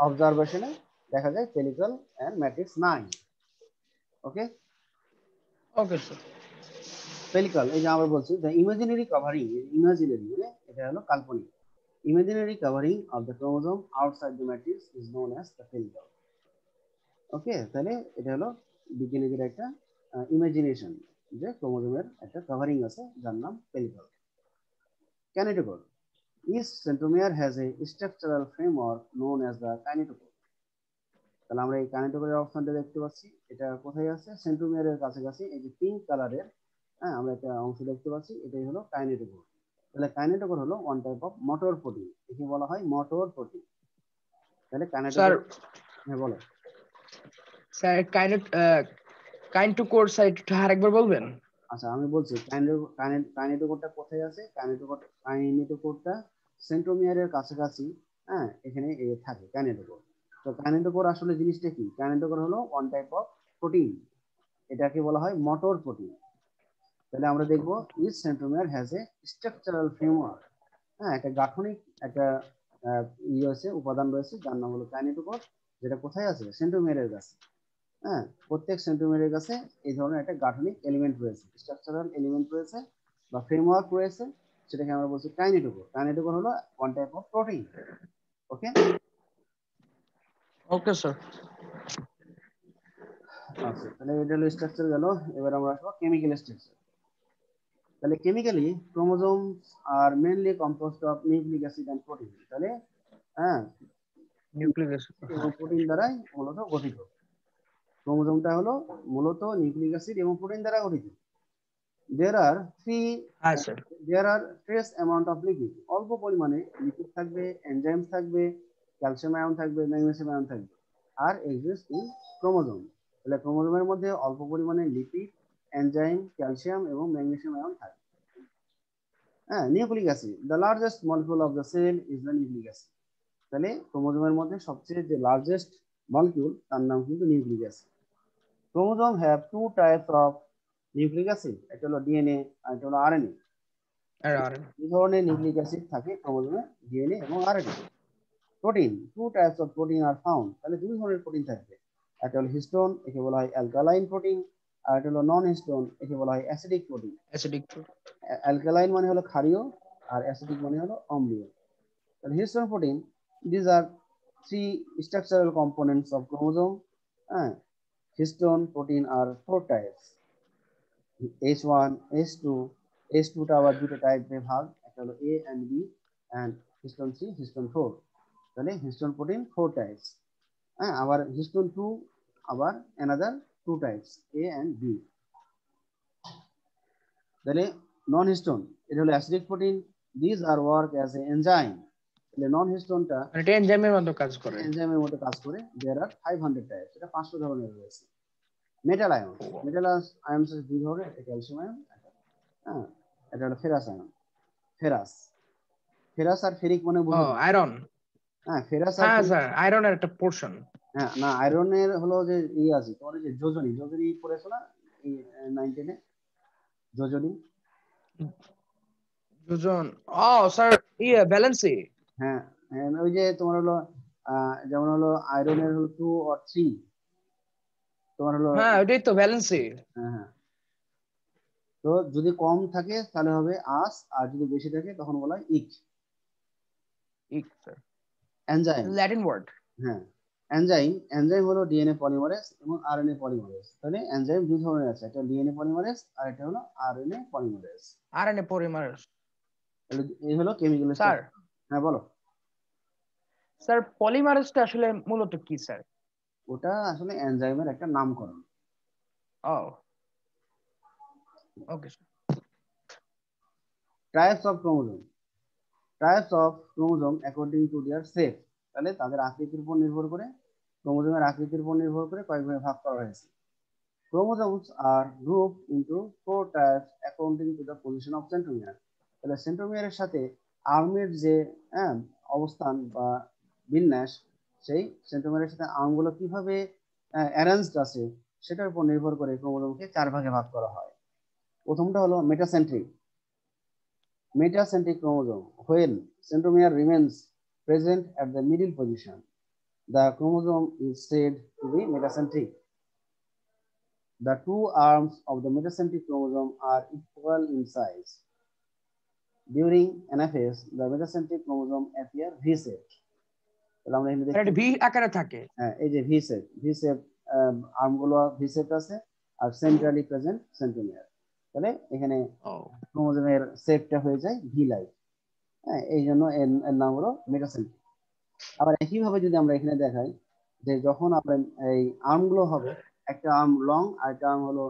Speaker 1: অবজারভেশনে দেখা যায় পেলিক্যাল এন্ড ম্যাট্রিক্স নাই। ওকে,
Speaker 2: ওকে স্যার।
Speaker 1: পেলিক্যাল এই যে আমরা বলছি দ্য ইমাজিনারি কভারিং, ইমাজিনারি মানে এটা হলো কাল্পনিক, imaginary covering of the chromosome outside the matrix is known as the pellicle. Okay, তাহলে এটা হলো বিজ্ঞানীদের একটা ইমাজিনেশন যে ক্রোমোসোমের একটা কভারিং আছে যার নাম পেলিক্যাল। ক্যানেটোকোর, each centromere has a structural framework known as the kinetochore। তাহলে আমরা এই কাইনেটোকোরের অপশনটা দেখতে পাচ্ছি, এটা কোথায় আছে? সেন্ট্রোমিয়ারের কাছাকাছি, এই যে পিঙ্ক কালারের, হ্যাঁ আমরা একটা অংশ দেখতে পাচ্ছি, এটাই হলো কাইনেটোকোর। তাহলে কাইনেটোকোর হলো one type of motor protein, একে বলা হয় মোটর প্রোটিন। তাহলে
Speaker 2: স্যার
Speaker 1: কাইনেটোকোর, হ্যাঁ বলো।
Speaker 2: স্যার কাইনেটোকোর স্যার একটু আরেকবার বলবেন?
Speaker 1: আচ্ছা আমি বলছি, কাইনেটোকোরটা কোথায় আছে? কাইনেটোকোরটা সেন্ট্রোমিয়ারের কাছাকাছি, হ্যাঁ এখানে থাকে কাইনেটোকোর। তো কাইনেটোকোর আসলে জিনিসটা কি? কাইনেটোকোর হলো ওয়ান টাইপ অফ প্রোটিন, এটাকে বলা হয় মোটর প্রোটিন। তাহলে আমরা দেখবো each centromere has a structural framework, হ্যাঁ একটা গাঠনিক একটা ইয়ে আছে, উপাদান রয়েছে যার নাম হলো কাইনেটোকোর, যেটা কোথায় আছে? সেন্ট্রোমিয়ারের কাছে। হ্যাঁ, প্রত্যেক সেন্টিমিটারের কাছে এই ধরনের একটা গাঠনিক এলিমেন্ট রয়েছে, স্ট্রাকচারাল এলিমেন্ট রয়েছে বা ফ্রেমওয়ার্ক রয়েছে, সেটাকে আমরা বলছি কাইনেটোকোর। কাইনেটোকোর হলো one type of protein. Okay,
Speaker 2: okay sir.
Speaker 1: আচ্ছা তাহলে এটা হলো স্ট্রাকচার গেল। এবার আমরা আসবো কেমিক্যাল স্ট্রাকচার। তাহলে chemically chromosomes are mainly composed of nucleic acid and protein. তাহলে হ্যাঁ,
Speaker 2: নিউক্লিক অ্যাসিড,
Speaker 1: এবং
Speaker 2: হ্যাঁ।
Speaker 1: প্রোটিন দ্বারাই মূলত গঠিত। ক্রোমোসোমটা হলো মূলত নিউক্লিক অ্যাসিড এবং প্রোটিন দ্বারা গঠিত। there are three
Speaker 2: হ্যাঁ sir.
Speaker 1: there are trace amount of liquid, অল্প পরিমাণে লিপিড থাকবে, এনজাইম থাকবে, ক্যালসিয়াম আয়ন থাকবে, ম্যাগনেসিয়াম আয়ন থাকবে, আর এক্সিস্ট ইন ক্রোমোসোম। তাহলে ক্রোমোসোমের মধ্যে অল্প পরিমাণে লিপিড, এনজাইম, ক্যালসিয়াম এবং ম্যাগনেসিয়াম আয়ন থাকে। হ্যাঁ, nucleic acid, the largest molecule of the cell is the nucleic acid. তাহলে ক্রোমোসোমের মধ্যে সবচেয়ে যে লার্জেস্ট মলিকিউল তার নাম কিন্তু nucleic acid. Chromosome have to types of nucleic acid, একটা হলো ডিএনএ আর একটা হলো আরএনএ।
Speaker 2: আর
Speaker 1: এই ধরনের নিউক্লিক অ্যাসিড থাকে ক্রোমোসোমে, ডিএনএ এবং RNA. Protein, two types of protein are found, তাহলে দুই ধরনের প্রোটিন থাকবে, একটা হলো হিস্টোন, একে বলা হয় অ্যালকালাইন প্রোটিন, আর একটা হলো নন হিস্টোন, একে বলা হয় অ্যাসিডিক প্রোটিন।
Speaker 2: অ্যাসিডিক।
Speaker 1: অ্যালকালাইন মানে হলো ক্ষারীয় আর অ্যাসিডিক মানে হলো অম্লীয়। তাহলে histone protein, these are three structural components of chromosome. হ্যাঁ, histone protein are four types, H1, H2, H2 টা আবার দুটো টাইপে ভাগ, একটা হলো A and B and histone 3, histone 4। তাহলে হিস্টোন প্রোটিন 4 টাইপস। হ্যাঁ, আবার হিস্টোন 2 আবার another 2 types, A and B। তাহলে নন হিস্টোন, এটা হলো acidic protein, this are work as a enzyme. তাহলে নন হিস্টোনটা
Speaker 2: মানে এটা এনজাইমের মতো কাজ করে।
Speaker 1: এনজাইমের মতো কাজ করে। দেয়ার আর 500 টাইপস, এটা 500 ধরনের রয়েছে। মেটাল আয়ন, মেটাল আয়ন দুই ধরনের, একটা ক্যালসিয়াম আয়ন, হ্যাঁ এটা হলো ফেরাস আয়ন। ফেরাস, ফেরাস আর ফেরিক মানে
Speaker 2: ও
Speaker 1: বুঝো তো?
Speaker 2: আয়রন।
Speaker 1: হ্যাঁ, ফেরাস আর
Speaker 2: হ্যাঁ
Speaker 1: ফেরিক।
Speaker 2: স্যার, আয়রনের একটা পোর্শন।
Speaker 1: হ্যাঁ না, আয়রনের হলো যে ইয়ে আছে তোমার, যে যোজনী, যোজনী পড়েছো না এই 9-10 যোজনী?
Speaker 2: দুজন। ও স্যার, ভ্যালেন্সি।
Speaker 1: হ্যাঁ, হ্যাঁ ওই যে তোমার হলো যেমন হলো আয়রনের হলো 2 or 3, তোমার হলো
Speaker 2: হ্যাঁ ওইটাই তো ভ্যালেন্সি।
Speaker 1: হ্যাঁ হ্যাঁ। তো যদি কম থাকে তাহলে হবে আস, আর যদি বেশি থাকে তখন বলা হয় ইক।
Speaker 2: ইক স্যার,
Speaker 1: এনজাইম,
Speaker 2: ল্যাটিন ওয়ার্ড।
Speaker 1: হ্যাঁ এনজাইম, এনজাইম হলো ডিএনএ পলিমারেজ এবং আরএনএ পলিমারেজ। তাহলে এনজাইম দুই ধরনের আছে, একটা ডিএনএ পলিমারেজ আর একটা হলো আরএনএ পলিমারেজ।
Speaker 2: RNA polymer.
Speaker 1: তাহলে এই হলো কেমিক্যাল
Speaker 2: স্যার,
Speaker 1: স্ট্রাকচার। হ্যাঁ বলো।
Speaker 2: স্যার পলিমারেজটা আসলে মূলত কি স্যার?
Speaker 1: ওটা আসলে এনজাইমের একটা নামকরণ।
Speaker 2: Oh okay sir.
Speaker 1: Types of chromosome, types of chromosome according to their shape. তাহলে তাদের আকৃতির উপর নির্ভর করে, ক্রোমোজোমের আকৃতির উপর নির্ভর করে কয়েক ভাগে ভাগ করা হয়েছে। Chromosomes are grouped into 4 types according to the position of centromere। তাহলে সেন্ট্রোমিয়ারের সাথে আর্মের যে অবস্থান বা বিন্যাস, সেই সেন্ট্রোমিয়ারের সাথে আর্মগুলো কিভাবে অ্যারেঞ্জড আছে সেটার উপর নির্ভর করে ক্রোমোজোমকে 4 ভাগে ভাগ করা হয়। প্রথমটা হলো metacentric. Metacentric chromosome. When centromere remains present at the middle position, the chromosome is said to be metacentric. The two arms of the metacentric chromosome are equal in size. During anaphase, the metacentric chromosome appear V-shaped. তাহলে আমরা এখানে দেখতে
Speaker 2: এটা V আকারে থাকে।
Speaker 1: হ্যাঁ, এই যে V-shape আর্মগুলো V-shaped আছে আর সেন্ট্রালি প্রেজেন্ট সেন্ট্রোমিয়ার। তাহলে এখানে ক্রোমোজোমের শেপটা হয়ে যায় ভি লাইক। হ্যাঁ, এই জন্য এর নাম হলো মেটাসেন্ট্রিক। আবার একইভাবে যদি আমরা এখানে দেখাই যে যখন আপনার এই আর্মগুলো হবে, একটা আর্ম লং আর একটা আর্ম হলো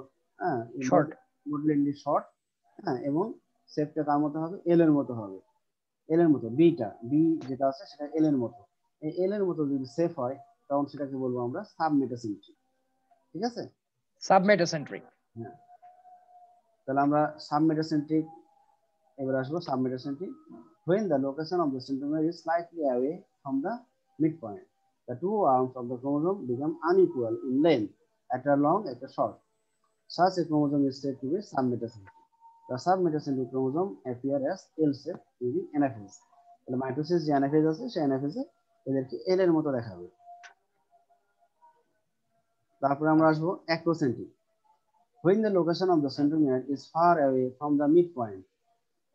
Speaker 2: শর্ট,
Speaker 1: মডেলিংলি শর্ট, হ্যাঁ, এবং শেপটা কার মতো হবে, এল এর মতো হবে। এল এর মতো বিটা বি যেটা আছে সেটা এল এর মতো। এই এল এর মতো যদি শেপ হয় তখন সেটাকে বলবো আমরা সাবমেটাসেন্ট্রিক। ঠিক আছে,
Speaker 2: সাবমেটাসেন্ট্রিক।
Speaker 1: হ্যাঁ, তাহলে আমরা সাবমেটাসেন্ট্রিক এবার আসবো। Submetacentric when the location of the centromere is slightly away from the midpoint, the two arms of the chromosome become unequal in length, একটা long একটা short. Such a chromosome is said to be submetacentric. The submetacentric chromosome appear as L shape during anaphase. তাহলে mitosis যে anaphase আছে সেই অ্যানাফেজে এদেরকে এল এর মতো দেখাবে। তারপরে আমরা আসবো acrocentric. When the location of the centromere is far away from the midpoint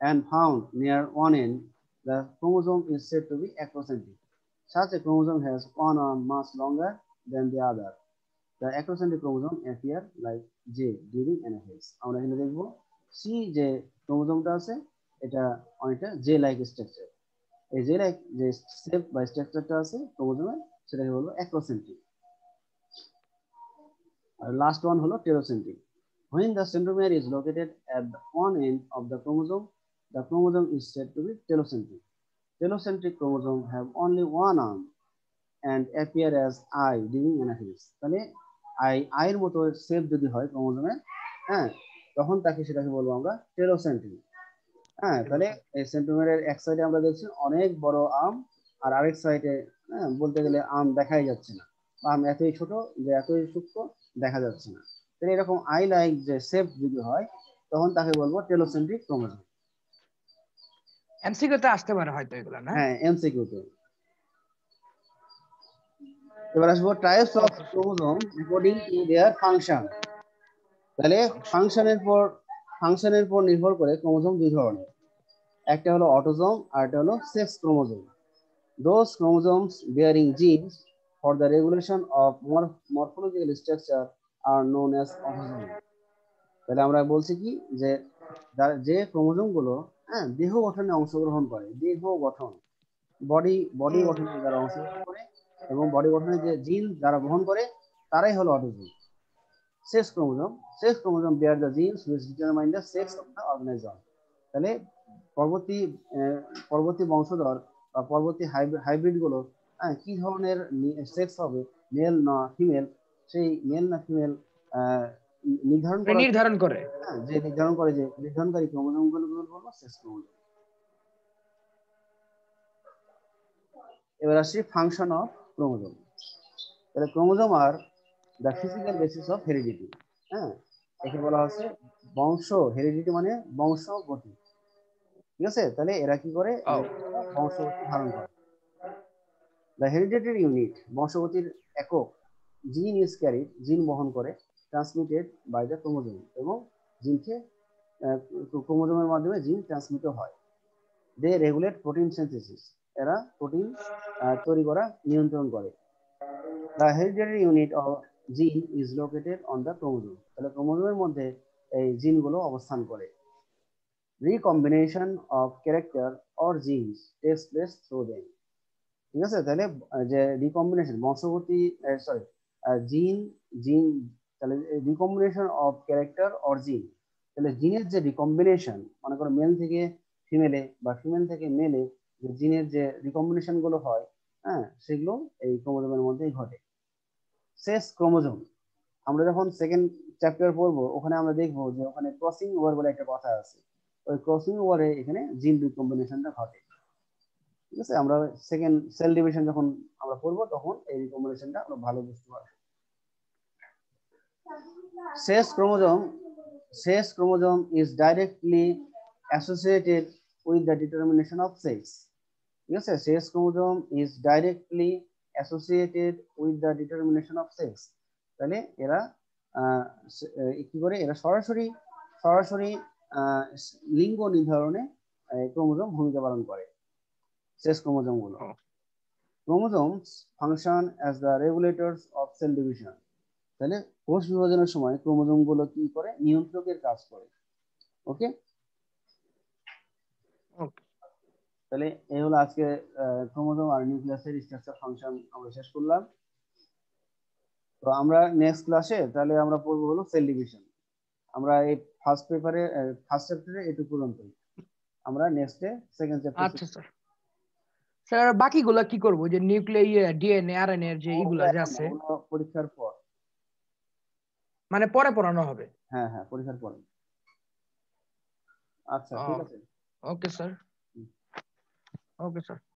Speaker 1: and found near one end, the chromosome is said to be acrocentric. Such a chromosome has one arm much longer than the other. The acrocentric chromosome appear like J during anaphase. আমরা এখানে দেখব C যে ক্রোমোজোমটা আছে এটা অনেকটা J like structure. এই J like যে shape বা স্ট্রাকচারটা আছে ক্রোমোজোমের সেটাকে বলবো অ্যাক্রোসেন্ট্রিক। আর লাস্ট ওয়ান হলো টেরোসেন্ট্রিক। When the centromere is located at the one end of the chromosome is said to be telocentric. Telocentric chromosomes have only one arm and appear as I during anaphase. তাহলে I এর মতো shape যদি হয় ক্রোমোজোমের, হ্যাঁ, তখন সেটাকে বলবো আমরা টেলোসেন্ট্রিক। হ্যাঁ, তাহলে এই সেন্ট্রোমিয়ারের এক সাইডে আমরা দেখছি অনেক বড় আর্ম আর আরেক সাইডে বলতে গেলে আর্ম দেখাই যাচ্ছে না, আর্ম এতই ছোট যে এতই সূক্ষ্ম দেখা যাচ্ছে না। তাহলে এরকম আই লাইক যে শেপ যদি হয় তখন তাকে বলবো টেলোসেন্ট্রিক ক্রোমোজোম।
Speaker 2: এমসিকিউতে আসতে পারে হয়তো এগুলা, না?
Speaker 1: হ্যাঁ, এমসিকিউতে। এবার আসবো types of chromosome according to their function. তাহলে ফাংশনের পর নির্ভর করে ক্রোমোজোম দুই ধরনের, একটা হলো অটোজোম আর একটা হলো sex chromosome. Those chromosomes bearing genes for the regulation of morphological structure are known as autosomes. তাহলে আমরা বলছি কি যে যে ক্রোমোজোম গুলো দেহ গঠনে অংশগ্রহণ করে, দেহ গঠন বডি গঠনে যারা অংশগ্রহণ করে এবং বডি গঠনে যে জিন যারা বহন করে তারাই হলো autosome. Sex chromosome bear the genes which determine the sex of the organism. তাহলে পরবর্তী বংশধর বা পরবর্তী হাইব্রিড গুলো কি ধরনের সেক্স হবে, মেল না ফিমেল, সেই মেল না ফিমেল নির্ধারণ করে যে নির্ধারণকারী ক্রোমোজোম গুলো বলবো সেক্স ক্রোমোজোম। এবার আসি ফাংশন অফ ক্রোমোজোম। তাহলে chromosome are the physical basis of heredity. হ্যাঁ, একে বলা হচ্ছে বংশ, হেরিডিটি মানে বংশগতি। ঠিক আছে, তাহলে এরা কি করে, বংশগতি ধারণ করে। The hereditary unit বংশগতির একক, জিন ইজ ক্যারিড জিন বহন করে, ট্রান্সমিটেড বাই দ্য ক্রোমোজোম এবং জিনকে ক্রোমোজোমের মাধ্যমে জিন ট্রান্সমিট হয়। দে রেগুলেট প্রোটিন সিনথেসিস, এরা প্রোটিন তৈরি করা নিয়ন্ত্রণ করে। The hereditary unit of gene is located on the chromosome, তাহলে ক্রোমোজোমের মধ্যে এই জিনগুলো অবস্থান করে। Recombination of character or genes takes place through them. ঠিক আছে, তাহলে যে রিকম্বিনেশন বংশগতি জিন জিন তাহলে রিকম্বিনেশন অফ ক্যারেক্টার অর জিন, তাহলে জিনের যে রিকম্বিনেশন, মনে করো মেল থেকে ফিমেলে বা ফিমেল থেকে মেলে যে জিনের যে রিকম্বিনেশন গুলো হয়, হ্যাঁ, সেগুলো এই ক্রোমোজোমের মধ্যেই ঘটে। সেক্স ক্রোমোজোম আমরা যখন সেকেন্ড চ্যাপ্টার পড়বো ওখানে আমরা দেখবো যে ওখানে ক্রসিং ওভার বলে একটা কথা আছে, ওই ক্রসিং ওভারে এখানে জিন রিকম্বিনেশনটা ঘটে। ঠিক আছে, আমরা সেকেন্ড সেল ডিভিশন যখন আমরা পড়বো তখন এই রিকম্বিনেশনটা আমরা ভালো বুঝতে পারবো। Sex chromosome is directly associated with the determination of sex. ঠিক আছে, sex chromosome is directly associated with the determination of sex. তাহলে এরা কি করে, এরা সরাসরি সরাসরি লিঙ্গ নির্ধারণে ক্রোমোজোম ভূমিকা পালন করে, সেক্স ক্রোমোজোম গুলো। Chromosomes function as the regulators of cell division. তাহলে কোষ বিভাজনের সময় ক্রোমোজোম গুলো কি করে, নিয়ন্ত্রকের কাজ করে। ওকে, তাহলে এই হলো আজকে ক্রোমোজোম আর নিউক্লিয়াসের স্ট্রাকচার ফাংশন আমরা শেষ করলাম। তো আমরা নেক্সট ক্লাসে তাহলে আমরা পড়বো হলো সেল ডিভিশন। আমরা এই ফার্স্ট পেপারে ফার্স্ট চ্যাপ্টারে এটুকু পর্যন্তই, আমরা নেক্সটে সেকেন্ড চ্যাপ্টার।
Speaker 2: আচ্ছা স্যার, স্যার বাকিগুলো কি করব, যে নিউক্লিয়ার ডিএনএ আরএনএ এর যে এইগুলা যে আছে
Speaker 1: পরীক্ষার পর,
Speaker 2: মানে পরে পড়ানো হবে?
Speaker 1: হ্যাঁ হ্যাঁ, পরীক্ষার পরে। আচ্ছা ঠিক আছে,
Speaker 2: ওকে স্যার, ওকে স্যার।